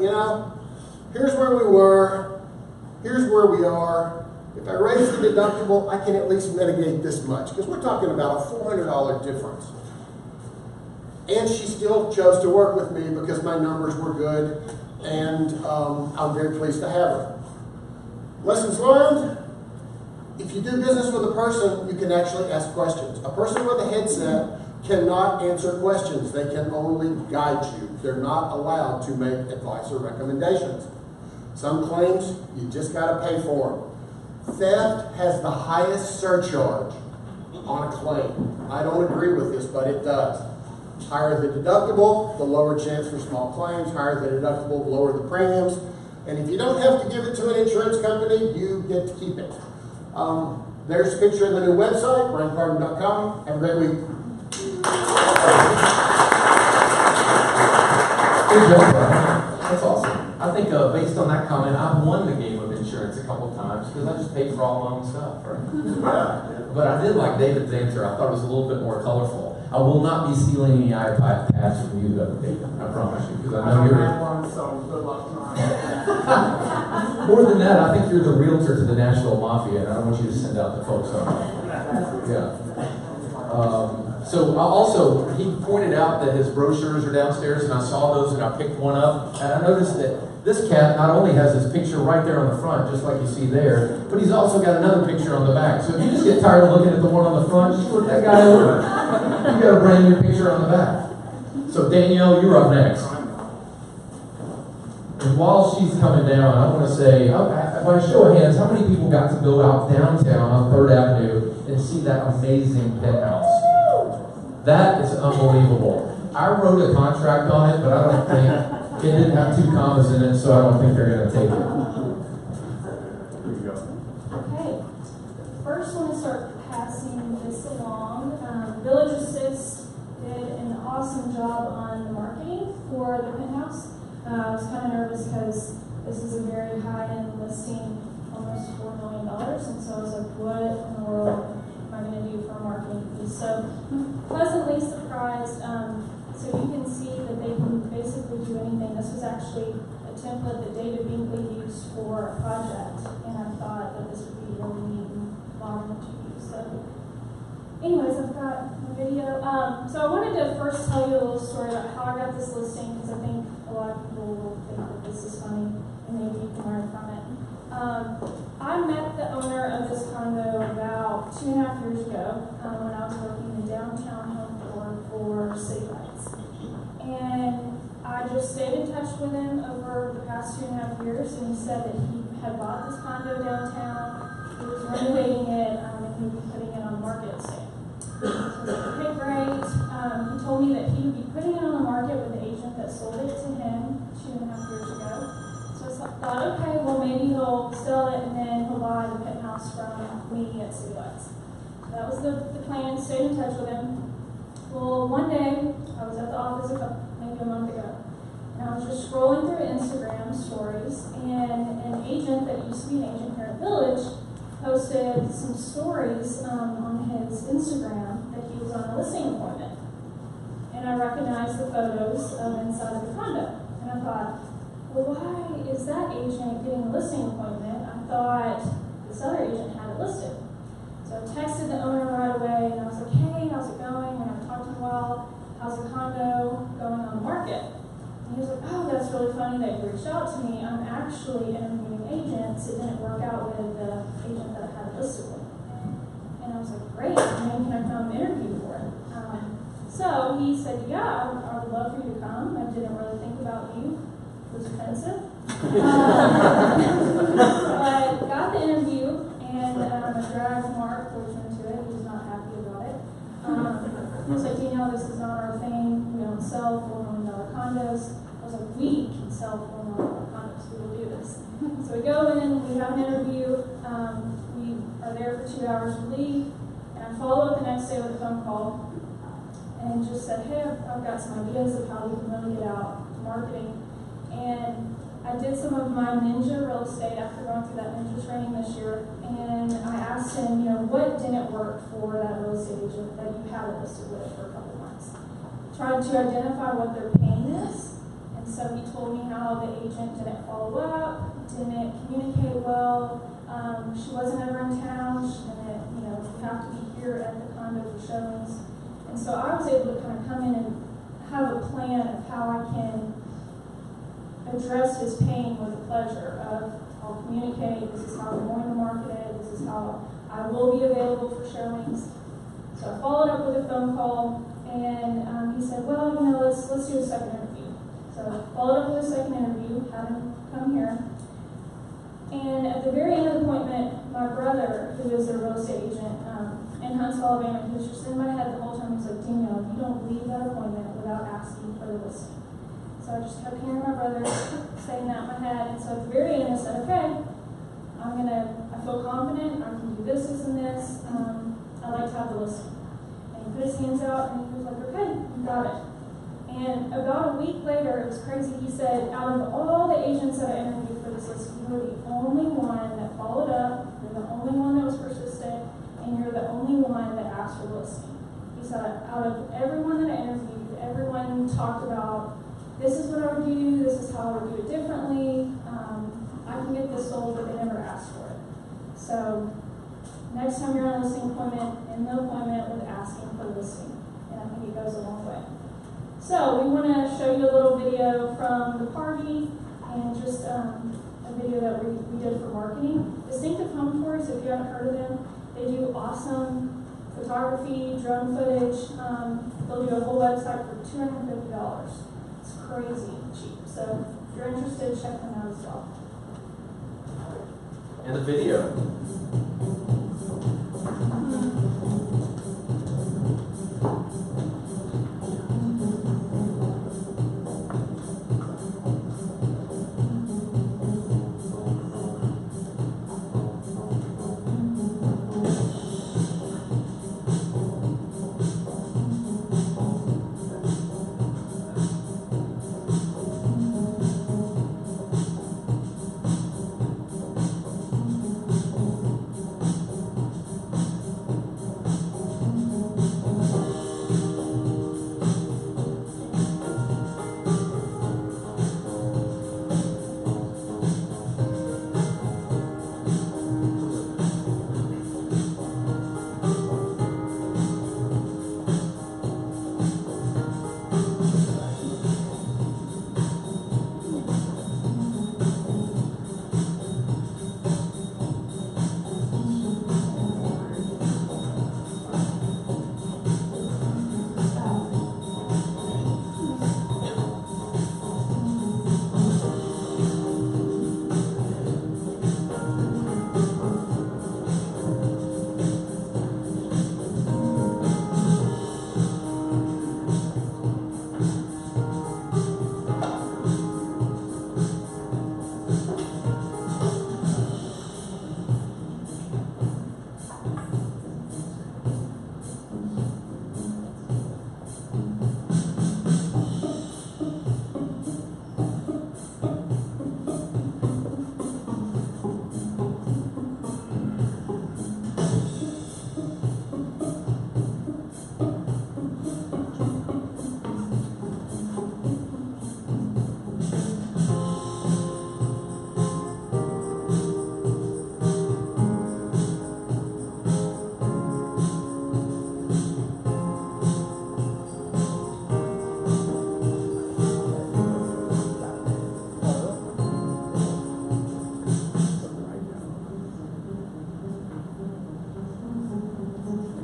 here's where we were, here's where we are. If I raise the deductible, I can at least mitigate this much, because we're talking about a $400 difference. And she still chose to work with me because my numbers were good, and I'm very pleased to have her. Lessons learned: if you do business with a person, you can actually ask questions. A person with a headset cannot answer questions. They can only guide you. They're not allowed to make advice or recommendations. Some claims, you just got to pay for them. Theft has the highest surcharge on a claim. I don't agree with this, but it does. Higher the deductible, the lower chance for small claims. Higher the deductible, the lower the premiums. And if you don't have to give it to an insurance company, you get to keep it. There's a picture of the new website, briancarden.com. Have a great week. Good job, Brian. That's awesome. I think based on that comment, I've won the game of insurance a couple times because I just paid for all my own stuff, right? But I did like David's answer. I thought it was a little bit more colorful. I will not be stealing any iPads from you, though, David. I promise you, because I know you're. So good luck trying. More than that, I think you're the realtor to the Nashville Mafia, and I want you to send out the folks on that. Yeah. So also, he pointed out that his brochures are downstairs, and I saw those, and I picked one up, and I noticed that this cat not only has his picture right there on the front, just like you see there, but he's also got another picture on the back. So if you just get tired of looking at the one on the front, just look that guy over. You got a brand new picture on the back. So Danielle, you're up next. And while she's coming down, I want to say, by show of hands, how many people got to go out downtown on 3rd Avenue and see that amazing penthouse? That is unbelievable. I wrote a contract on it, but I don't think it didn't have 2 commas in it, so I don't think they're going to take it. Okay. First, I want to start passing this along. Village Assist did an awesome job on the marketing for the penthouse. I was kind of nervous because this is a very high-end listing, almost $4 million, and so I was like, what in the world am I going to do for a marketing piece? So pleasantly surprised. So you can see that they can basically do anything. This was actually a template that David Binkley used for a project, and I thought that this would be really neat and modern to use. So anyways, I've got a video. So I wanted to first tell you a little story about how I got this listing, because I think a lot of people will think that this is funny, and maybe you can learn from it. I met the owner of this condo about 2.5 years ago when I was working in downtown Home for City Lights. And I just stayed in touch with him over the past 2.5 years, and he said that he had bought this condo downtown, he was renovating it, and he would be putting it on the market soon. So I was like, okay, great. He told me that he would be putting it on the market with the agent that sold it to him 2.5 years ago. So I thought, okay, well maybe he'll sell it and then he'll buy the penthouse from me at City Lights. So that was the plan, stayed in touch with him. Well, one day, I was at the office maybe a month ago, and I was just scrolling through Instagram stories, and an agent that used to be an agent here at Village posted some stories on his Instagram that he was on a listing appointment. And I recognized the photos inside of the condo. And I thought, well, why is that agent getting a listing appointment? I thought this other agent had it listed. So I texted the owner right away, and I was like, hey, how's it going? And I talked to him well, how's the condo going on the market? And he was like, oh, that's really funny that you reached out to me. I'm actually interviewing agents. It didn't work out with the agent that I had it listed with. And I was like, great, when can I come interview for it? So he said, yeah, I would love for you to come. I didn't really think about you. It was offensive. But got the interview, and I dragged Mark Fortune into it. He was not happy about it. He was like, Danielle, this is not our thing. We don't sell $4 million condos. I was like, we can sell $4 million condos. We will do this. So we go in, we have an interview. We are there for 2 hours, we leave. And I follow up the next day with a phone call and just said, hey, I've got some ideas of how we can really get out marketing. And I did some of my ninja real estate after going through that ninja training this year, and I asked him, what didn't work for that real estate agent that you had it listed with for a couple months. Tried to identify what their pain is, and so he told me how the agent didn't follow up, didn't communicate well, she wasn't ever in town, she didn't, you have to be here at the condo for showings. And so I was able to kind of come in and have a plan of how I can address his pain with the pleasure of, I'll communicate, this is how I'm going to market it, this is how I will be available for showings. So I followed up with a phone call, And he said, well, you know, let's do a second interview. So followed up with a second interview, had him come here. And at the very end of the appointment, my brother, who is a real estate agent in Huntsville, Alabama, he was just in my head the whole time. He's like, Danielle, you don't leave that appointment without asking for the listing. So I just kept hearing my brother saying that in my head. And so at the very end, I said, okay, I feel confident. I can do this, this, and this. I'd like to have the listing. And he put his hands out, and he was like, okay, you got it. And about a week later, it was crazy. He said, out of all the agents that I interviewed for this listing, you were the only one that followed up. You're the only one that was persistent, and you're the only one that asked for the listing. He said, out of everyone that I interviewed, everyone talked about, this is what I would do, this is how I would do it differently. I can get this sold, but they never asked for it. So next time you're on a listing appointment, in the appointment with asking for the listing. And I think it goes a long way. So we want to show you a little video from the party and just a video that we did for marketing. Distinctive Home Tours, if you haven't heard of them, they do awesome photography, drone footage. They'll do a whole website for $250. It's crazy cheap. So if you're interested, check them out as well. And the video.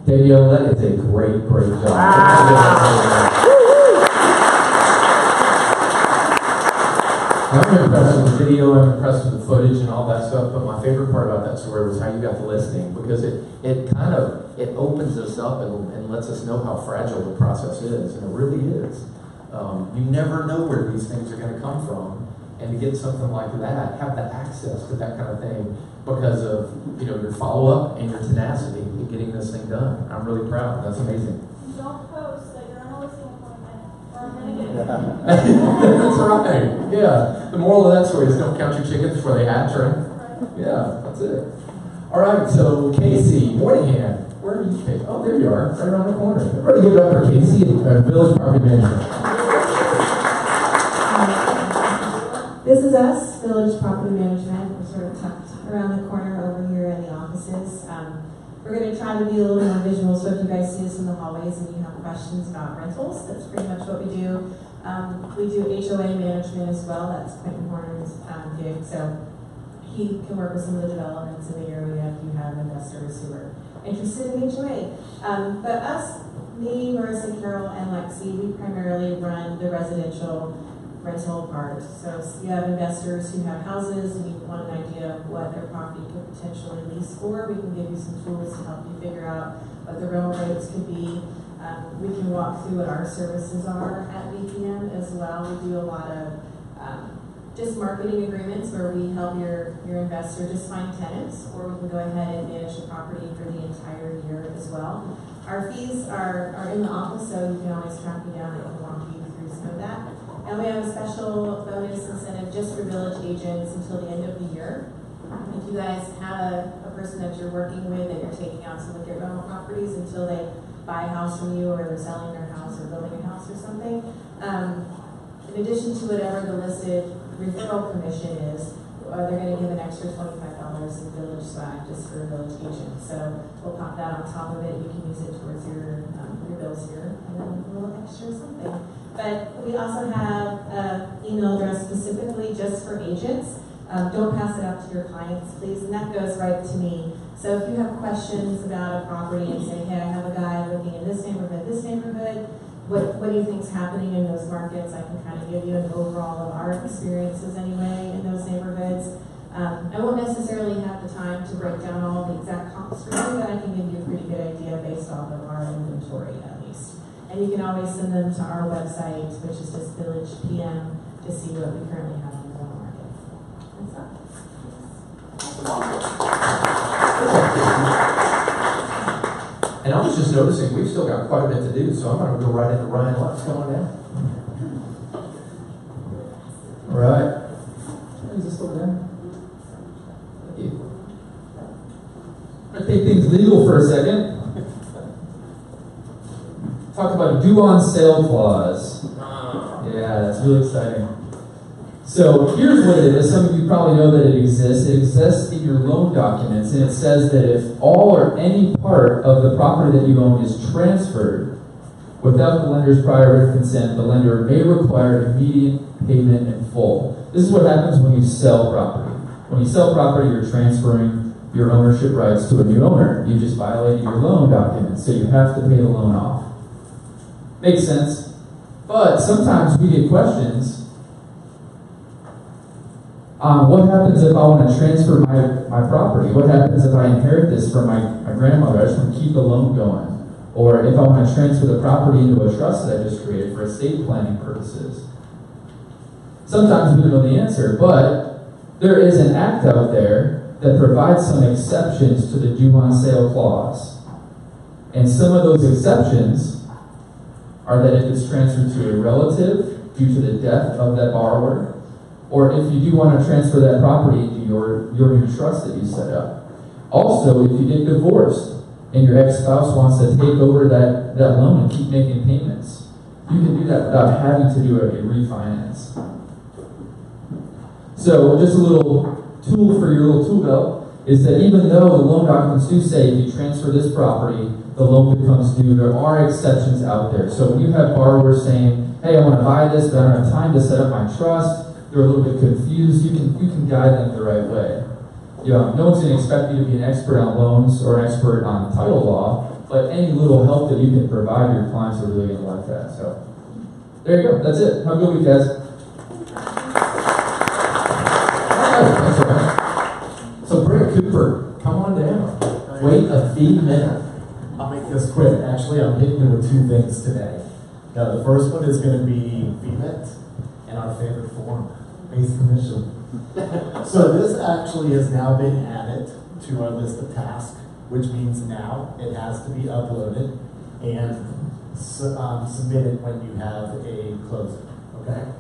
Danielle, that is a great job. I'm impressed with the video, I'm impressed with the footage and all that stuff, but my favorite part about that story was how you got the listing, because it kind of opens us up and lets us know how fragile the process is, and it really is. You never know where these things are going to come from, and to get something like that, have the access to that kind of thing because of your follow-up and your tenacity in getting this thing done. I'm really proud. That's amazing. Don't post that you're on a listing appointment, or I'm going to get it. That's right. Yeah. The moral of that story is don't count your chickens before they hatch, right? Yeah, that's it. All right, so Casey Moynihan. Where are you, Casey? Oh, there you are, right around the corner. Everybody give it up for Casey at Village Property Management. This is us, Village Property Management. We're sort of tucked around the corner over here in the offices. We're going to try to be a little more visual, so if you guys see us in the hallways and you have questions about rentals, that's pretty much what we do. We do HOA management as well. That's Quentin Horner's gig, so he can work with some of the developments in the area if you have investors who are interested in HOA. But us, Me, Marissa, Carol, and Lexi, we primarily run the residential rental part. So if you have investors who have houses and you want an idea of what their property could potentially lease for, we can give you some tools to help you figure out what the rental rates could be. We can walk through what our services are at VPM as well. We do a lot of just marketing agreements where we help your investor just find tenants, or we can go ahead and manage the property for the entire year as well. Our fees are in the office, so you can always track me down and walk you through some of that. And we have a special bonus incentive just for village agents until the end of the year. If you guys have a person that you're working with that you're taking out to look at rental properties until they buy a house from you, or they're selling their house or building a house or something, in addition to whatever the listed referral commission is, they're going to give an extra $25 in village swag just for a village agent. So we'll pop that on top of it. You can use it towards your bills here, and then a little extra something. But we also have an email address specifically just for agents. Don't pass it out to your clients, please, and that goes right to me. So if you have questions about a property and say, hey, I have a guy looking in this neighborhood, what do you think is happening in those markets? I can kind of give you an overall of our experiences anyway in those neighborhoods. I won't necessarily have the time to break down all the exact comps for you, but I can give you a pretty good idea based off of our inventory at least. And you can always send them to our website, which is just Village PM, to see what we currently have in the market. That's all. And I was just noticing we've still got quite a bit to do, so I'm going to go right into Ryan Lutz. Come on down. All right. Is this still down? Thank you. I'm going to take things legal for a second. Talk about a due on sale clause. Yeah, that's really exciting. So here's what it is. Some of you probably know that it exists. It exists in your loan documents, and it says that if all or any part of the property that you own is transferred without the lender's prior written consent, the lender may require immediate payment in full. This is what happens when you sell property. When you sell property, you're transferring your ownership rights to a new owner. You just violated your loan documents, so you have to pay the loan off. Makes sense. But sometimes we get questions. What happens if I want to transfer my property? What happens if I inherit this from my grandmother? I just want to keep the loan going. Or if I want to transfer the property into a trust that I just created for estate planning purposes. Sometimes we don't know the answer, but there is an act out there that provides some exceptions to the due on sale clause. And some of those exceptions are that if it's transferred to a relative due to the death of that borrower, or if you do want to transfer that property to your new trust that you set up. Also, if you get divorced and your ex-spouse wants to take over that loan and keep making payments, you can do that without having to do a refinance. So just a little tool for your little tool belt is that even though the loan documents do say if you transfer this property, the loan becomes due, there are exceptions out there. So when you have borrowers saying, hey, I want to buy this, but I don't have time to set up my trust, they're a little bit confused, you can guide them the right way. You know, no one's going to expect you to be an expert on loans or an expert on title law, but any little help that you can provide your clients are really going to like that. So there you go. That's it. Have a good week, guys. So Brett Cooper, come on down. Wait a few minutes. I'll make this quick. Actually, I'm hitting you with two things today. Now, the first one is going to be VMIT and our favorite form, base commission. So this actually has now been added to our list of tasks, which means now it has to be uploaded and submitted when you have a closing, okay?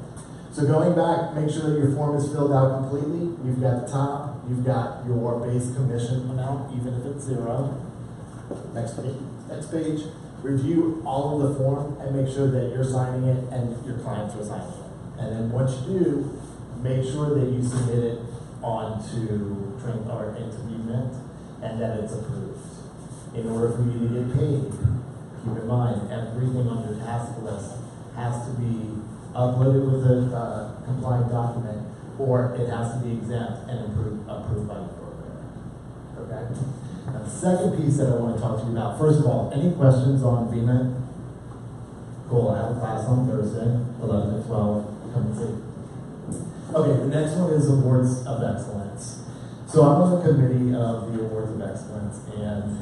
So going back, make sure that your form is filled out completely. You've got the top, you've got your base commission amount, even if it's zero. Next page, review all of the form and make sure that you're signing it and your clients are signing it. And then once you do, make sure that you submit it onto into VMIT and that it's approved. In order for you to get paid, keep in mind everything on your task list has to be uploaded with a compliant document, or it has to be exempt and approved by the program. Okay. Now, the second piece that I want to talk to you about. First of all, any questions on VMIT? Cool, I have a class on Thursday, 11 to 12, come and see. Okay, the next one is Awards of Excellence. So I'm on the committee of the Awards of Excellence, and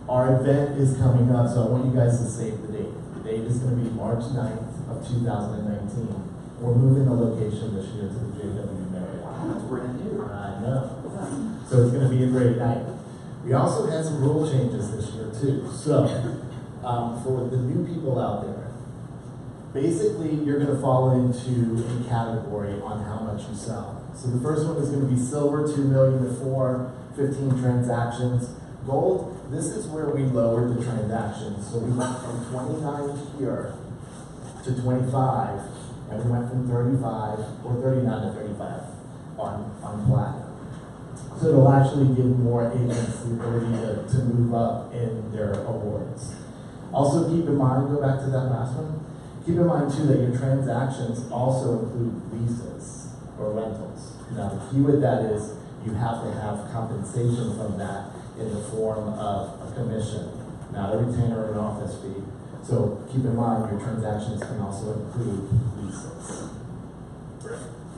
our event is coming up, so I want you guys to save the date. The date is going to be March 9th of 2019. We're moving the location this year to the JW Marriott. That's brand new. I know. So it's going to be a great night. We also had some rule changes this year too. So for the new people out there, basically you're going to fall into a category on how much you sell. So the first one is going to be silver, 2 million to 4, 15 transactions. Gold, this is where we lowered the transactions. So we went from 29 here to 25, and we went from 35 or 39 to 35 on platinum. So it'll actually give more agents the ability to move up in their awards. Also keep in mind, go back to that last one, keep in mind too that your transactions also include leases or rentals. Now the key with that is you have to have compensation from that in the form of a commission, not a retainer or an office fee. So keep in mind your transactions can also include leases.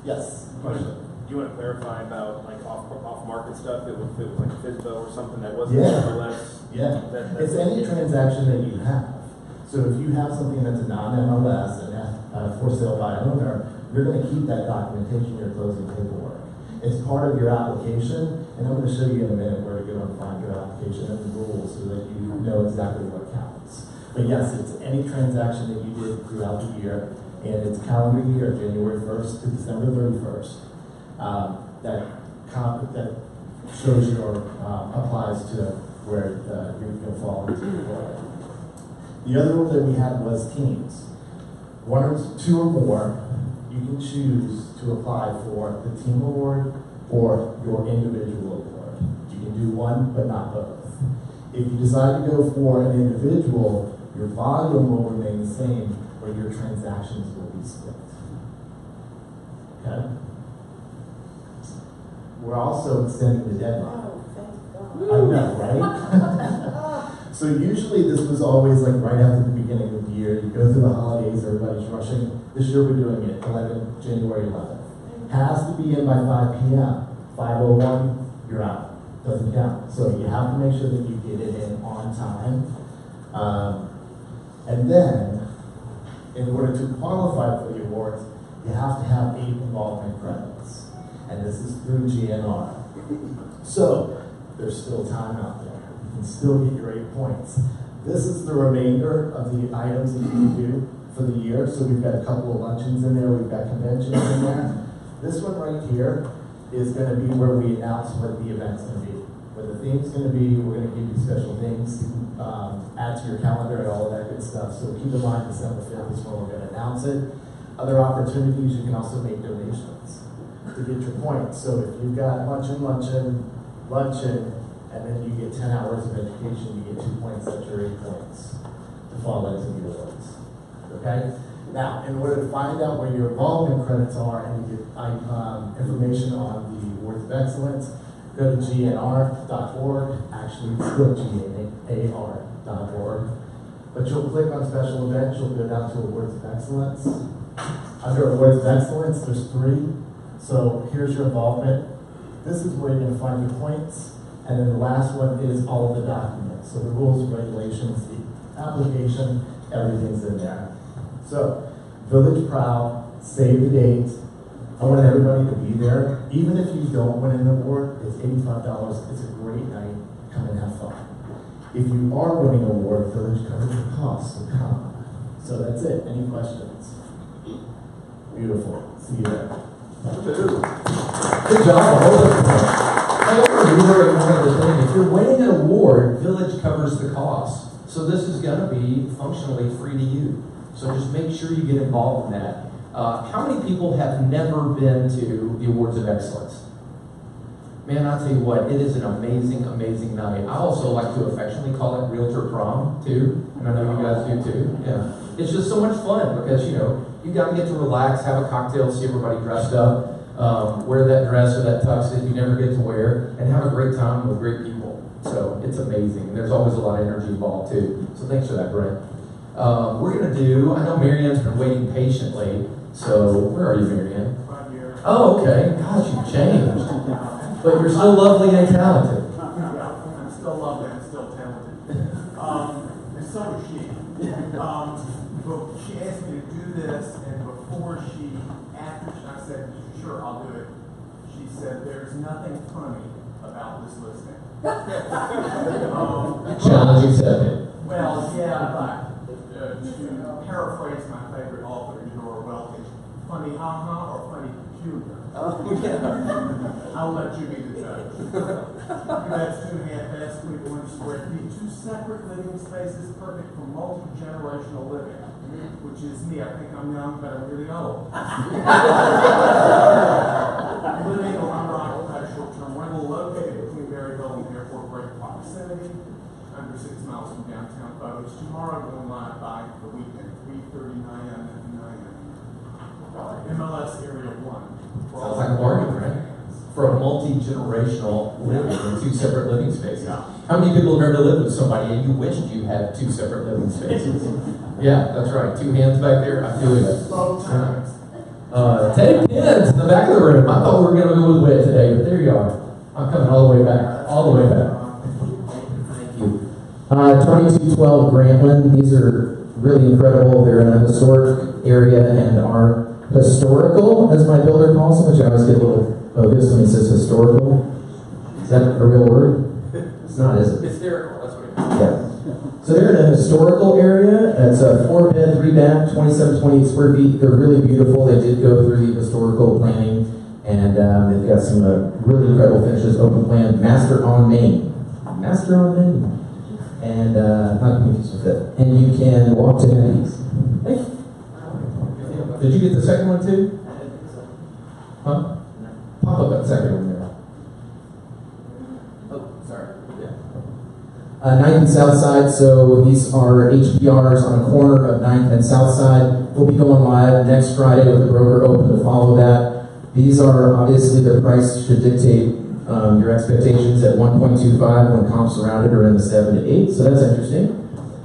Yes, question. Do you want to clarify about like off-market stuff? If it was like a FSBO or something that wasn't MLS? Yeah. That's it's any transaction that you have. So if you have something that's a non-MLS and for sale by owner, you're going to keep that documentation in your closing paperwork. It's part of your application, and I'm going to show you in a minute where to go and find your application and the rules so that you know exactly what counts. But yes, it's any transaction that you did throughout the year, and it's calendar year, January 1st to December 31st. That shows your applies to where you're going to fall into. The other one that we had was teams. 1 or 2 or more, you can choose to apply for the team award or your individual award. You can do one, but not both. If you decide to go for an individual, your volume will remain the same, but your transactions will be split. Okay? We're also extending the deadline. I know, right? So usually this was always like right after the beginning of the year. You go through the holidays, everybody's rushing. This year we're doing it January 11th. Has to be in by 5 p.m. 5:01, you're out. Doesn't count. So you have to make sure that you get it in on time. And then, in order to qualify for the awards, you have to have 8 involvement credits. And this is through GNR. So, there's still time out there. You can still get your 8 points. This is the remainder of the items that you can do for the year. So we've got a couple of luncheons in there, we've got conventions in there. This one right here is going to be where we announce what the event's going to be. What the theme's going to be, we're going to give you special things to add to your calendar and all of that good stuff. So keep in mind December 5th is when we're going to announce it. Other opportunities, you can also make donations to get your points. So if you've got luncheon, and then you get 10 hours of education, you get 2 points, that's your 8 points to fall into the awards. Okay? Now, in order to find out where your involvement credits are and get information on the Awards of Excellence, go to gnr.org. Actually, it's still GNAR.org. But you'll click on special events, you'll go down to Awards of Excellence. Under Awards of Excellence, there's 3. So here's your involvement. This is where you're going to find your points. And then the last one is all of the documents. So the rules, regulations, the application, everything's in there. So, Village Proud, save the date. I want everybody to be there. Even if you don't win an award, it's $85. It's a great night. Come and have fun. If you are winning an award, Village covers your costs, so come. So that's it. Any questions? Beautiful. See you there. Good job. If you're winning an award, Village covers the cost. So this is going to be functionally free to you. So just make sure you get involved in that. How many people have never been to the Awards of Excellence? Man, I'll tell you what, it is an amazing, amazing night. I also like to affectionately call it Realtor Prom, too. And I know you guys do, too. Yeah. It's just so much fun because, you know, you got to get to relax, have a cocktail, see everybody dressed up. Wear that dress or that tux that you never get to wear, and have a great time with great people. So it's amazing. There's always a lot of energy involved too. So thanks for that, Brent. We're going to do, I know Marianne's been waiting patiently, so where are you, Marianne? Right here. Oh, okay. Gosh, you've changed. But you're still lovely and talented. I'm still lovely, I'm still talented. And so is she. But she asked me to do this, and after I said, sure, I'll do it, she said, there's nothing funny about this listing. Challenge accepted. Well, yeah, but to paraphrase my favorite author, Eudora Welty, funny ha-ha or funny peculiar? I'll let you be the judge. That's 2.5 300 square feet, 2 separate living spaces, perfect for multi-generational living, which is me. I think I'm young, but I'm really old. Living or unoccupied short-term rental located between Berryville and Airport, great proximity, under 6 miles from downtown Photos. Tomorrow going live by the weekend, 3:30 a.m. and 9 a.m. MLS Area 1. Sounds like a bargain, right? For a multi-generational living in 2 separate living spaces. How many people have ever lived with somebody and you wished you had 2 separate living spaces? Yeah, that's right. 2 hands back there. I feel you. Teddy Pins in the back of the room. I thought we were going to go with Wit today, but there you are. I'm coming all the way back. All the way back. Thank you. 2212 Grantland. These are really incredible. They're in a historic area and are historical, as my builder calls them, which I always get a little bogus when he says historical. Is that a real word? It's not, is it? Hysterical, that's what it is. Yeah. So they're in a historical area. It's a 4-bed, 3-bath, 27, 28 square feet. They're really beautiful. They did go through the historical planning, and they've got some really incredible finishes. Open plan, master on main. Master on main. And not confused with it. And you can walk to these. Thank you. Did you get the second one too? Huh? Pop up that second one there. Oh, sorry. Yeah. 9th and South Side, so these are HPRs on the corner of 9th and South Side. We'll be going live next Friday with the broker open to follow that. These are obviously the price should dictate your expectations at 1.25 when comps around it are in the 7 to 8, so that's interesting.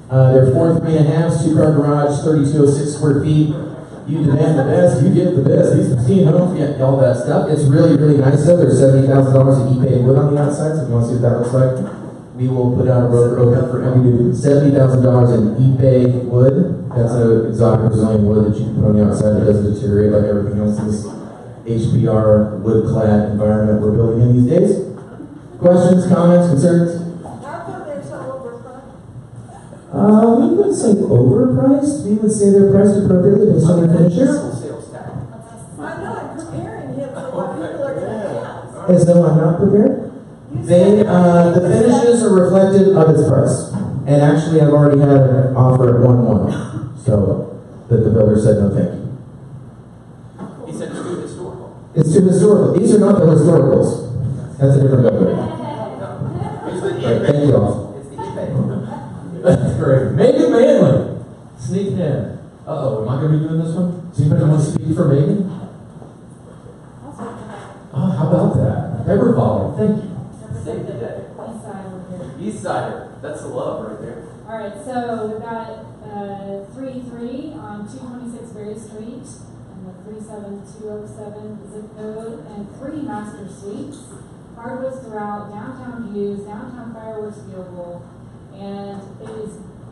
They're 4 3.5s, 2-car garage, 3,206 square feet. You demand the best, you get the best. These 15 homes, yeah, all that stuff. It's really, really nice though. There's $70,000 of ePay wood on the outside, so if you want to see what that looks like, we will put out a broker open for every $70,000 in ePay wood. That's an exotic Brazilian wood that you can put on the outside that doesn't deteriorate like everything else in this HPR wood-clad environment we're building in these days. Questions, comments, concerns? We wouldn't say overpriced. We would say they're priced appropriately based on their finishes. I know, I'm preparing him for what people are going to ask. As though I'm not prepared? The finishes are reflective of its price. And actually, I've already had an offer at 1.1. So, that the builder said no thank you. He said it's too historical. It's too historical. These are not the historicals. That's a different builder. Right, thank you all. That's great. Megan Manley. Sneaking in. Uh-oh, am I going to be doing this one? Does anybody want to speak for Megan? Oh, how about that? Ever volley. Thank you. Safety day. East Sider. That's the love right there. All right, so we've got 3-3 on 226 Berry Street and the 37207 zip code and 3 master suites. Hardwoods throughout, downtown views, downtown fireworks viewable. And it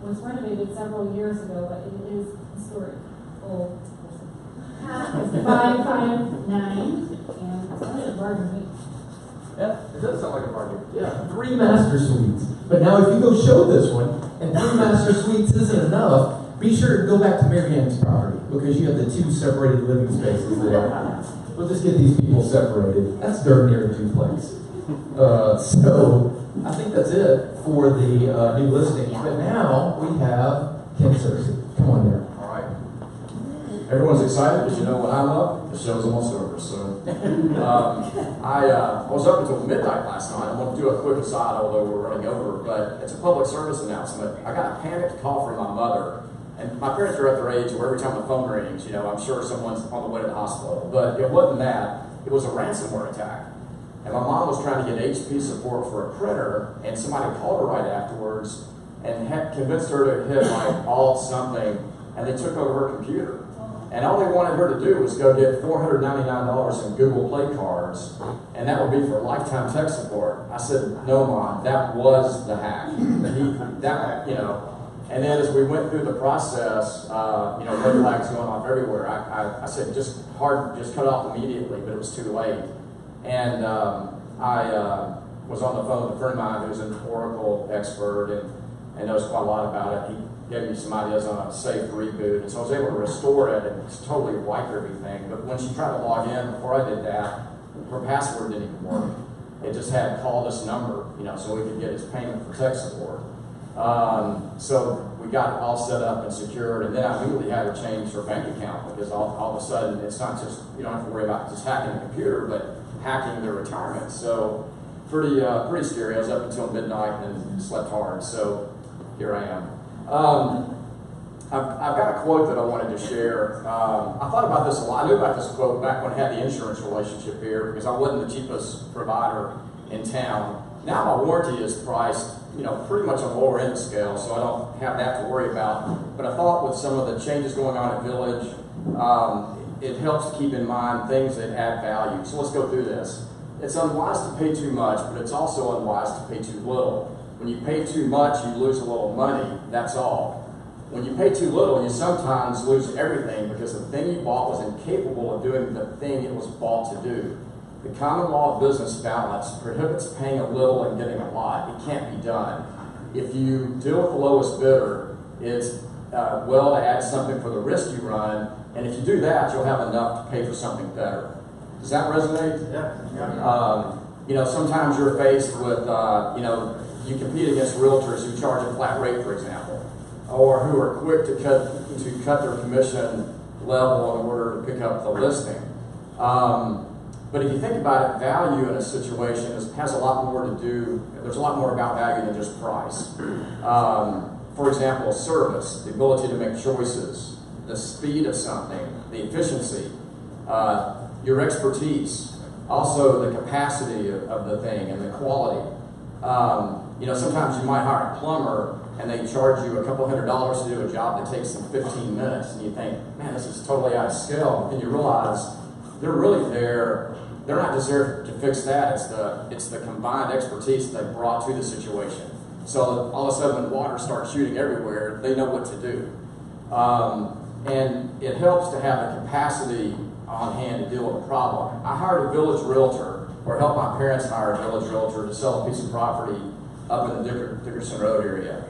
was renovated several years ago, but it is historic. Old. It's 559, and it's only a bargain. Yeah, it does sound like a bargain. Yeah, 3 master suites. But now if you go show this one, and 3 master suites isn't enough, be sure to go back to Marianne's property, because you have the 2 separated living spaces there. We'll just get these people separated. That's darn near a duplex. So, I think that's it for the new listings. But now we have Ken Cersei. Come on there. All right. Everyone's excited because you know when I'm up, the show's almost over. So I was up until midnight last night. I want to do a quick aside, although we're running over, but it's a public service announcement. I got a panicked call from my mother. And my parents are at their age where every time the phone rings, you know, I'm sure someone's on the way to the hospital. But it wasn't that. It was a ransomware attack. And my mom was trying to get HP support for a printer, and somebody called her right afterwards and convinced her to hit like alt something, and they took over her computer. And all they wanted her to do was go get $499 in Google Play cards, and that would be for lifetime tech support. I said, no, Mom, that was the hack. And then as we went through the process, red flags going off everywhere. I said, just cut it off immediately, but it was too late. And I was on the phone with a friend of mine who's an Oracle expert and knows quite a lot about it. He gave me some ideas on a safe reboot, and so I was able to restore it and just totally wipe everything. But when she tried to log in, before I did that, her password didn't even work. It just had call this number, so we could get his payment for tech support. So we got it all set up and secured, and then I immediately had to change her bank account because all of a sudden it's not just, you don't have to worry about just hacking the computer, but hacking their retirement. So pretty scary. I was up until midnight and slept hard. So here I am. I've got a quote that I wanted to share. I thought about this a lot. I knew about this quote back when I had the insurance relationship here because I wasn't the cheapest provider in town. Now my warranty is priced, pretty much on the lower end of the scale, so I don't have that to worry about. But I thought with some of the changes going on at Village, it helps to keep in mind things that add value. So let's go through this. It's unwise to pay too much, but it's also unwise to pay too little. When you pay too much, you lose a little money, that's all. When you pay too little, you sometimes lose everything because the thing you bought was incapable of doing the thing it was bought to do. The common law of business balance prohibits paying a little and getting a lot. It can't be done. If you deal with the lowest bidder, it's well to add something for the risk you run, and if you do that, you'll have enough to pay for something better. Does that resonate? Yeah. Sometimes you're faced with, you compete against realtors who charge a flat rate, for example, or who are quick to cut their commission level in order to pick up the listing. But if you think about it, value in a situation has a lot more to do, there's a lot more about value than just price. For example, service, the ability to make choices, the speed of something, the efficiency, your expertise, also the capacity of the thing and the quality. Sometimes you might hire a plumber and they charge you a couple $100 to do a job that takes them 15 minutes, and you think, man, this is totally out of scale. And you realize they're really there. They're not just there to fix that. It's the combined expertise they brought to the situation. So all of a sudden, when water starts shooting everywhere, they know what to do. And it helps to have a capacity on hand to deal with a problem. I hired a village realtor, or helped my parents hire a village realtor to sell a piece of property up in the Dickerson Road area.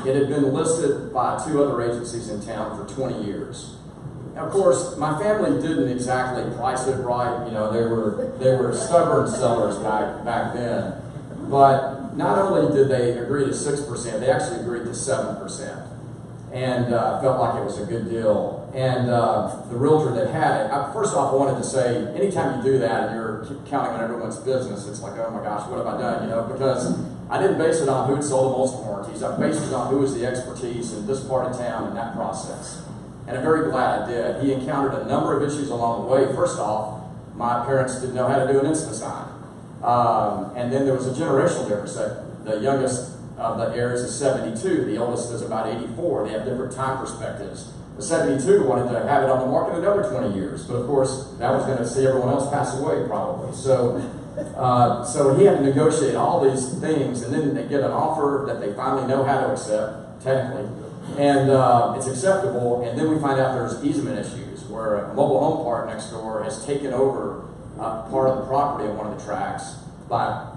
It had been listed by 2 other agencies in town for 20 years. Now, of course, my family didn't exactly price it right. They were stubborn sellers back then. But not only did they agree to 6%, they actually agreed to 7%. And felt like it was a good deal. And the realtor that had it, first off, I wanted to say, anytime you do that and you're counting on everyone's business, it's like, oh my gosh, what have I done? Because I didn't base it on who had sold the most warranties. I based it on who was the expertise in this part of town in that process. And I'm very glad I did. He encountered a number of issues along the way. First off, my parents didn't know how to do an InstaSign. And then there was a generational difference. The youngest of the heirs is 72. The oldest is about 84. They have different time perspectives. The 72 wanted to have it on the market another 20 years. But of course, that was going to see everyone else pass away probably. So he had to negotiate all these things, and then they get an offer that they finally know how to accept, technically. And it's acceptable, and then we find out there's easement issues where a mobile home park next door has taken over part of the property on one of the tracks by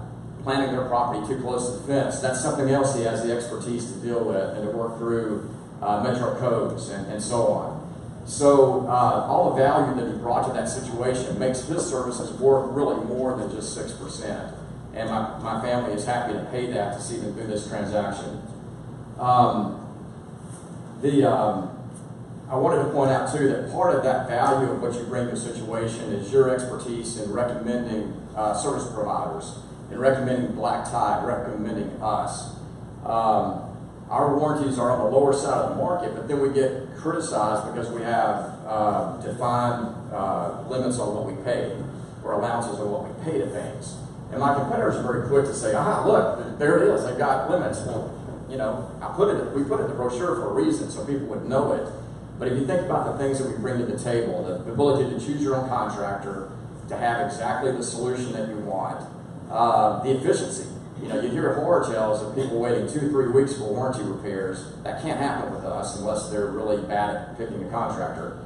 planting their property too close to the fence. That's something else he has the expertise to deal with and to work through metro codes and so on. So all the value that he brought to that situation makes his services worth really more than just 6%. And my family is happy to pay that to see them through this transaction. I wanted to point out too that part of that value of what you bring to a situation is your expertise in recommending service providers, in recommending Black Tide, recommending us. Our warranties are on the lower side of the market, but then we get criticized because we have defined limits on what we pay, or allowances on what we pay to things. And my competitors are very quick to say, look, there it is, they've got limits. Well, you know, we put it in the brochure for a reason so people would know it. But if you think about the things that we bring to the table, the ability to choose your own contractor, to have exactly the solution that you want, the efficiency. You know, you hear horror tales of people waiting 2-3 weeks for warranty repairs. That can't happen with us unless they're really bad at picking a contractor.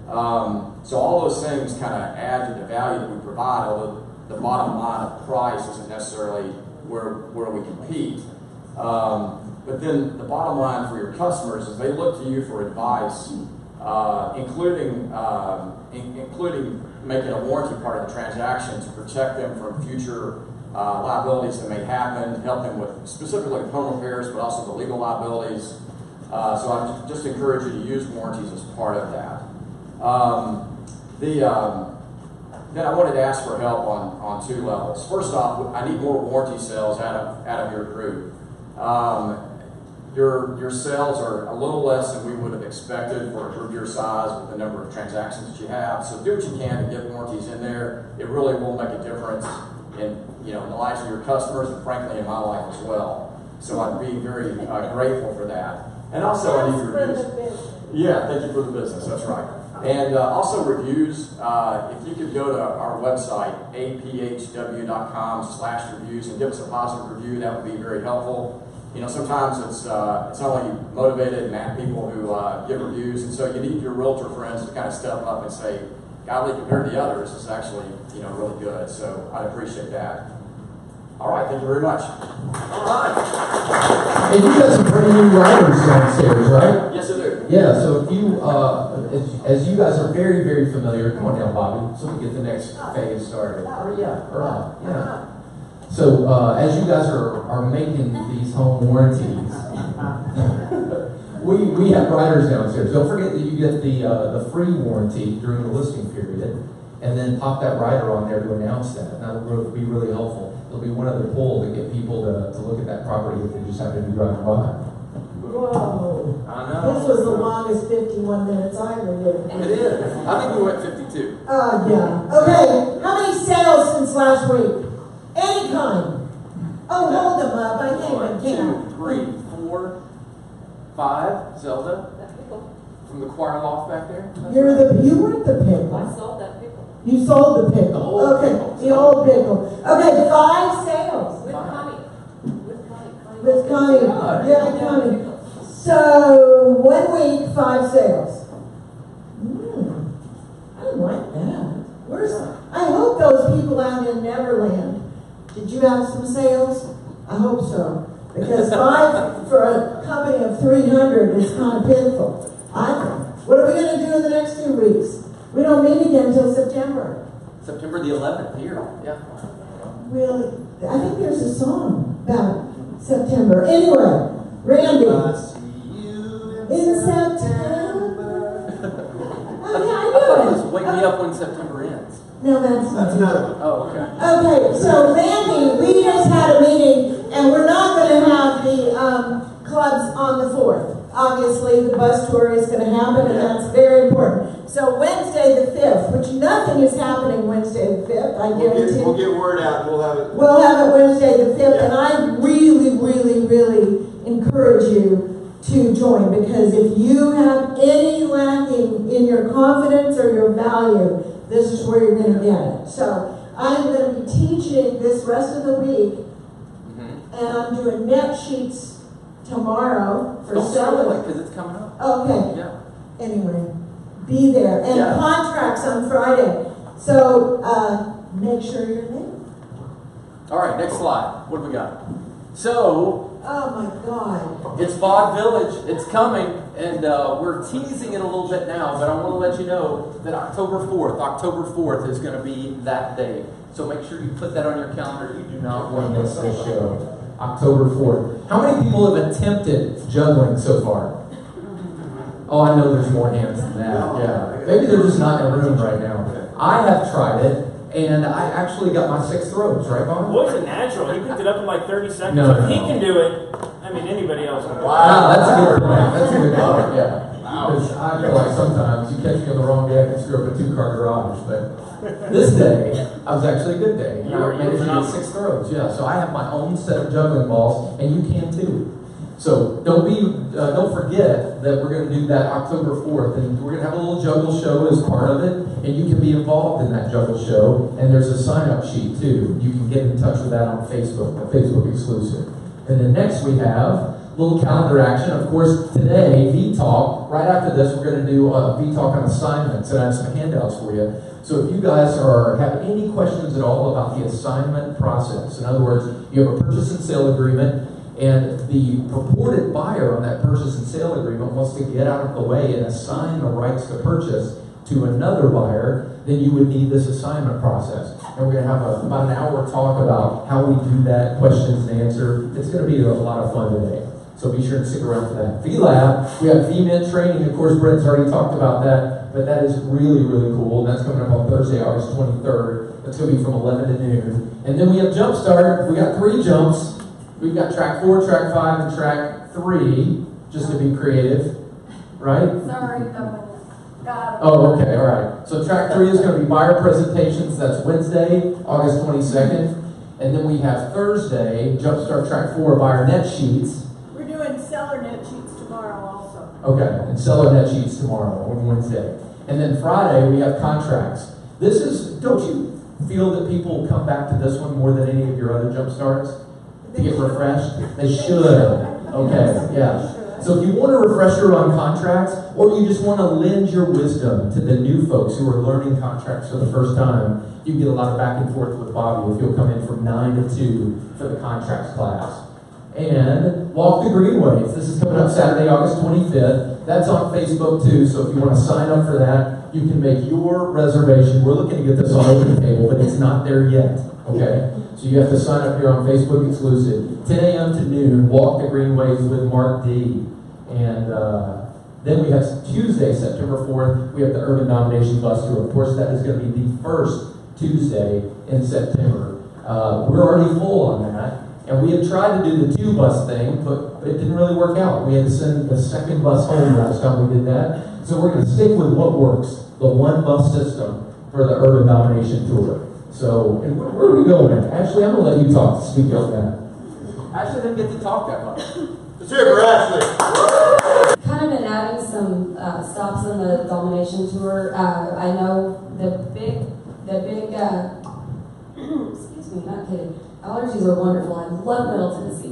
So all those things kind of add to the value that we provide, although the bottom line of price isn't necessarily where we compete. But then the bottom line for your customers is they look to you for advice, including making a warranty part of the transaction to protect them from future liabilities that may happen, help them with specifically home repairs, but also the legal liabilities. So I just encourage you to use warranties as part of that. Then I wanted to ask for help on 2 levels. First off, I need more warranty sales out of your group. Your sales are a little less than we would have expected for a group your size with the number of transactions that you have. So do what you can to get warranties in there. It really will make a difference in the lives of your customers and frankly in my life as well. So I'd be very grateful for that. And also I need your reviews. Yeah, thank you for the business. That's right. And also reviews. If you could go to our website, aphw.com/reviews, and give us a positive review, that would be very helpful. You know, sometimes it's only motivated, mad people who give reviews, and so you need your realtor friends to kind of step up and say, golly, compared to the others, it's actually really good. So I'd appreciate that. All right, thank you very much. All right. And you got some pretty new writers downstairs, right? Yes, I do. Yeah, so if you, as you guys are very, very familiar, come on down, Bobby, so we get the next phase started. Hurry up, yeah. So as you guys are making these home warranties, we have writers downstairs. Don't forget that you get the free warranty during the listing period, and then pop that writer on there to announce that. That'll be really helpful. It'll be one other pull to get people to look at that property if they just happen to be driving by. Whoa. I know. This was the longest 51 minutes I ever did. It is. I think we went 52. Yeah. Okay, how many sales since last week? Any kind. Oh, hold them up. I can't even count. 2, 3, 4, 5. Zelda from the choir loft back there. You weren't the pickle. I sold that pickle. You sold the pickle. Okay, the old pickle. Okay, 5 sales. With Connie. With Connie. Yeah, Connie. So 1 week, 5 sales. I like that. I hope those people out in Neverland. Did you have some sales? I hope so. Because 5 for a company of 300 is kind of pitiful. I think. What are we going to do in the next 2 weeks? We don't meet again until September. September the 11th here. Yeah. Really? I think there's a song about September. Anyway, Randy. In September. Oh, yeah, I knew it. Just wake me up when September ends. No, that's another one. Oh, okay. Okay, so Randy, we just had a meeting, and we're not going to have the clubs on the 4th. Obviously, the bus tour is going to happen, and that's very important. So Wednesday the 5th, which nothing is happening Wednesday the 5th, I guarantee. We'll get word out. We'll have it. We'll have it Wednesday the 5th, and I really, really, really encourage you to join, because if you have any lacking in your confidence or your value, this is where you're going to get it. So I'm going to be teaching this rest of the week, and I'm doing net sheets tomorrow for selling. Because it's coming up. Okay. Yeah. Anyway, be there. And contracts on Friday. So make sure you're there. All right, next slide. What do we got? So, oh my God. It's Vaude Village. It's coming. And we're teasing it a little bit now, but I want to let you know that October 4th is going to be that day. So make sure you put that on your calendar. You do not want to miss this show. October 4th. How many people have attempted juggling so far? Oh, I know there's more hands than that. Yeah. Maybe they're just not in the room right now. I have tried it, and I actually got my 6 throws, right, Bob? Boy's a natural. He picked it up in like 30 seconds. No, If he can do it, I mean, anybody else can do it. Wow, that's a good point. That's a good point, yeah. Because I feel like sometimes you catch me on the wrong day, I can screw up a 2-car garage, but this day, I was actually a good day. I managed to get 6 throws, yeah. So I have my own set of juggling balls, and you can too. So don't forget that we're going to do that October 4th, and we're going to have a little juggle show as part of it, and you can be involved in that juggle show, and there's a sign-up sheet too. You can get in touch with that on Facebook, a Facebook exclusive. And then next we have a little calendar action. Of course, today, V-Talk, right after this, we're going to do a V-Talk on assignments, and I have some handouts for you. So if you guys have any questions at all about the assignment process, in other words, you have a purchase and sale agreement, and the purported buyer on that purchase and sale agreement wants to get out of the way and assign the rights to purchase to another buyer, then you would need this assignment process. And we're going to have about an hour talk about how we do that, questions and answer. It's going to be a lot of fun today. So be sure to stick around for that. V-Lab, we have V-Med training. Of course, Brent's already talked about that, but that is really, really cool. And that's coming up on Thursday, August 23rd. That's going to be from 11 to noon. And then we have Jumpstart. We got 3 jumps. We've got track 4, track 5, and track 3, just to be creative, right? Sorry, got it. Oh, okay, all right. So track 3 is going to be buyer presentations. That's Wednesday, August 22nd. And then we have Thursday, Jumpstart track 4, buyer net sheets. We're doing seller net sheets tomorrow also. Okay, and seller net sheets tomorrow on Wednesday. And then Friday, we have contracts. This is, don't you feel that people come back to this one more than any of your other Jumpstarts? To get refreshed? They should. Okay, yeah. So if you want a refresher on contracts, or you just want to lend your wisdom to the new folks who are learning contracts for the first time, you can get a lot of back and forth with Bobby if you'll come in from 9 to 2 for the contracts class. And Walk the Greenways. This is coming up Saturday, August 25th. That's on Facebook too, so if you want to sign up for that, you can make your reservation. We're looking to get this all over the table, but it's not there yet, okay? So you have to sign up here on Facebook exclusive. 10 a.m. to noon, Walk the Greenways with Mark D. And then we have Tuesday, September 4th, we have the Urban Domination Bus Tour. Of course, that is going to be the first Tuesday in September. We're already full on that. And we had tried to do the 2-bus thing, but it didn't really work out. We had to send the second bus home last time we did that. So we're going to stick with what works, the 1-bus system for the Urban Domination Tour. So, and where are we going? Ashley, I'm going to let you speak on that. Ashley didn't get to talk that much. Let's hear it for Ashley. Kind of been adding some stops on the Domination Tour. I know the big excuse me, not kidding. Allergies are wonderful. I love Middle Tennessee.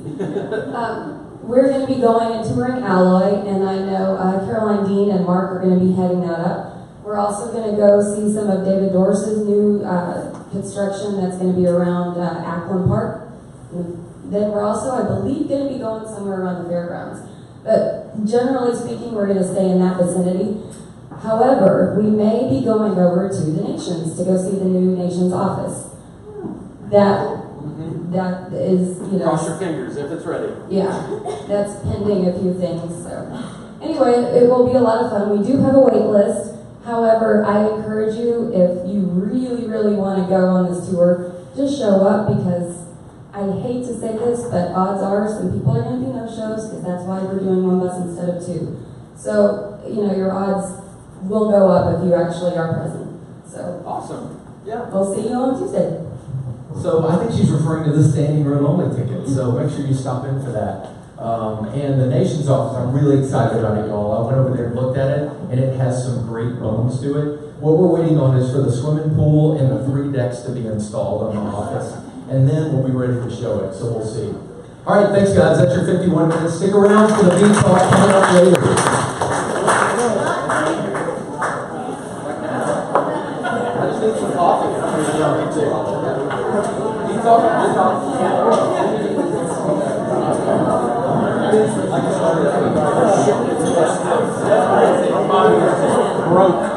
We're going to be going and touring Alloy, and I know Caroline Dean and Mark are going to be heading that up. We're also going to go see some of David Dorse's new construction that's going to be around Ackland Park. And then we're also, I believe, going to be going somewhere around the fairgrounds. But generally speaking, we're going to stay in that vicinity. However, we may be going over to the Nations to go see the new Nations office. That is, you know... Cross your fingers if it's ready. Yeah, that's pending a few things. So anyway, it will be a lot of fun. We do have a wait list. However, I encourage you, if you really, really want to go on this tour, just show up, because I hate to say this, but odds are some people are going to be no-shows, because that's why we're doing 1 bus instead of 2. So, you know, your odds will go up if you actually are present. So awesome. Yeah. We'll see you on Tuesday. So I think she's referring to the standing room only ticket, so make sure you stop in for that. And the Nations office, I'm really excited about it, y'all. I went over there and looked at it, and it has some great bones to it. What we're waiting on is for the swimming pool and the 3 decks to be installed on the office, and then we'll be ready to show it, so we'll see. All right, thanks guys, that's your 51 minutes. Stick around for the V-Talk coming up later. I just need some coffee. Broke.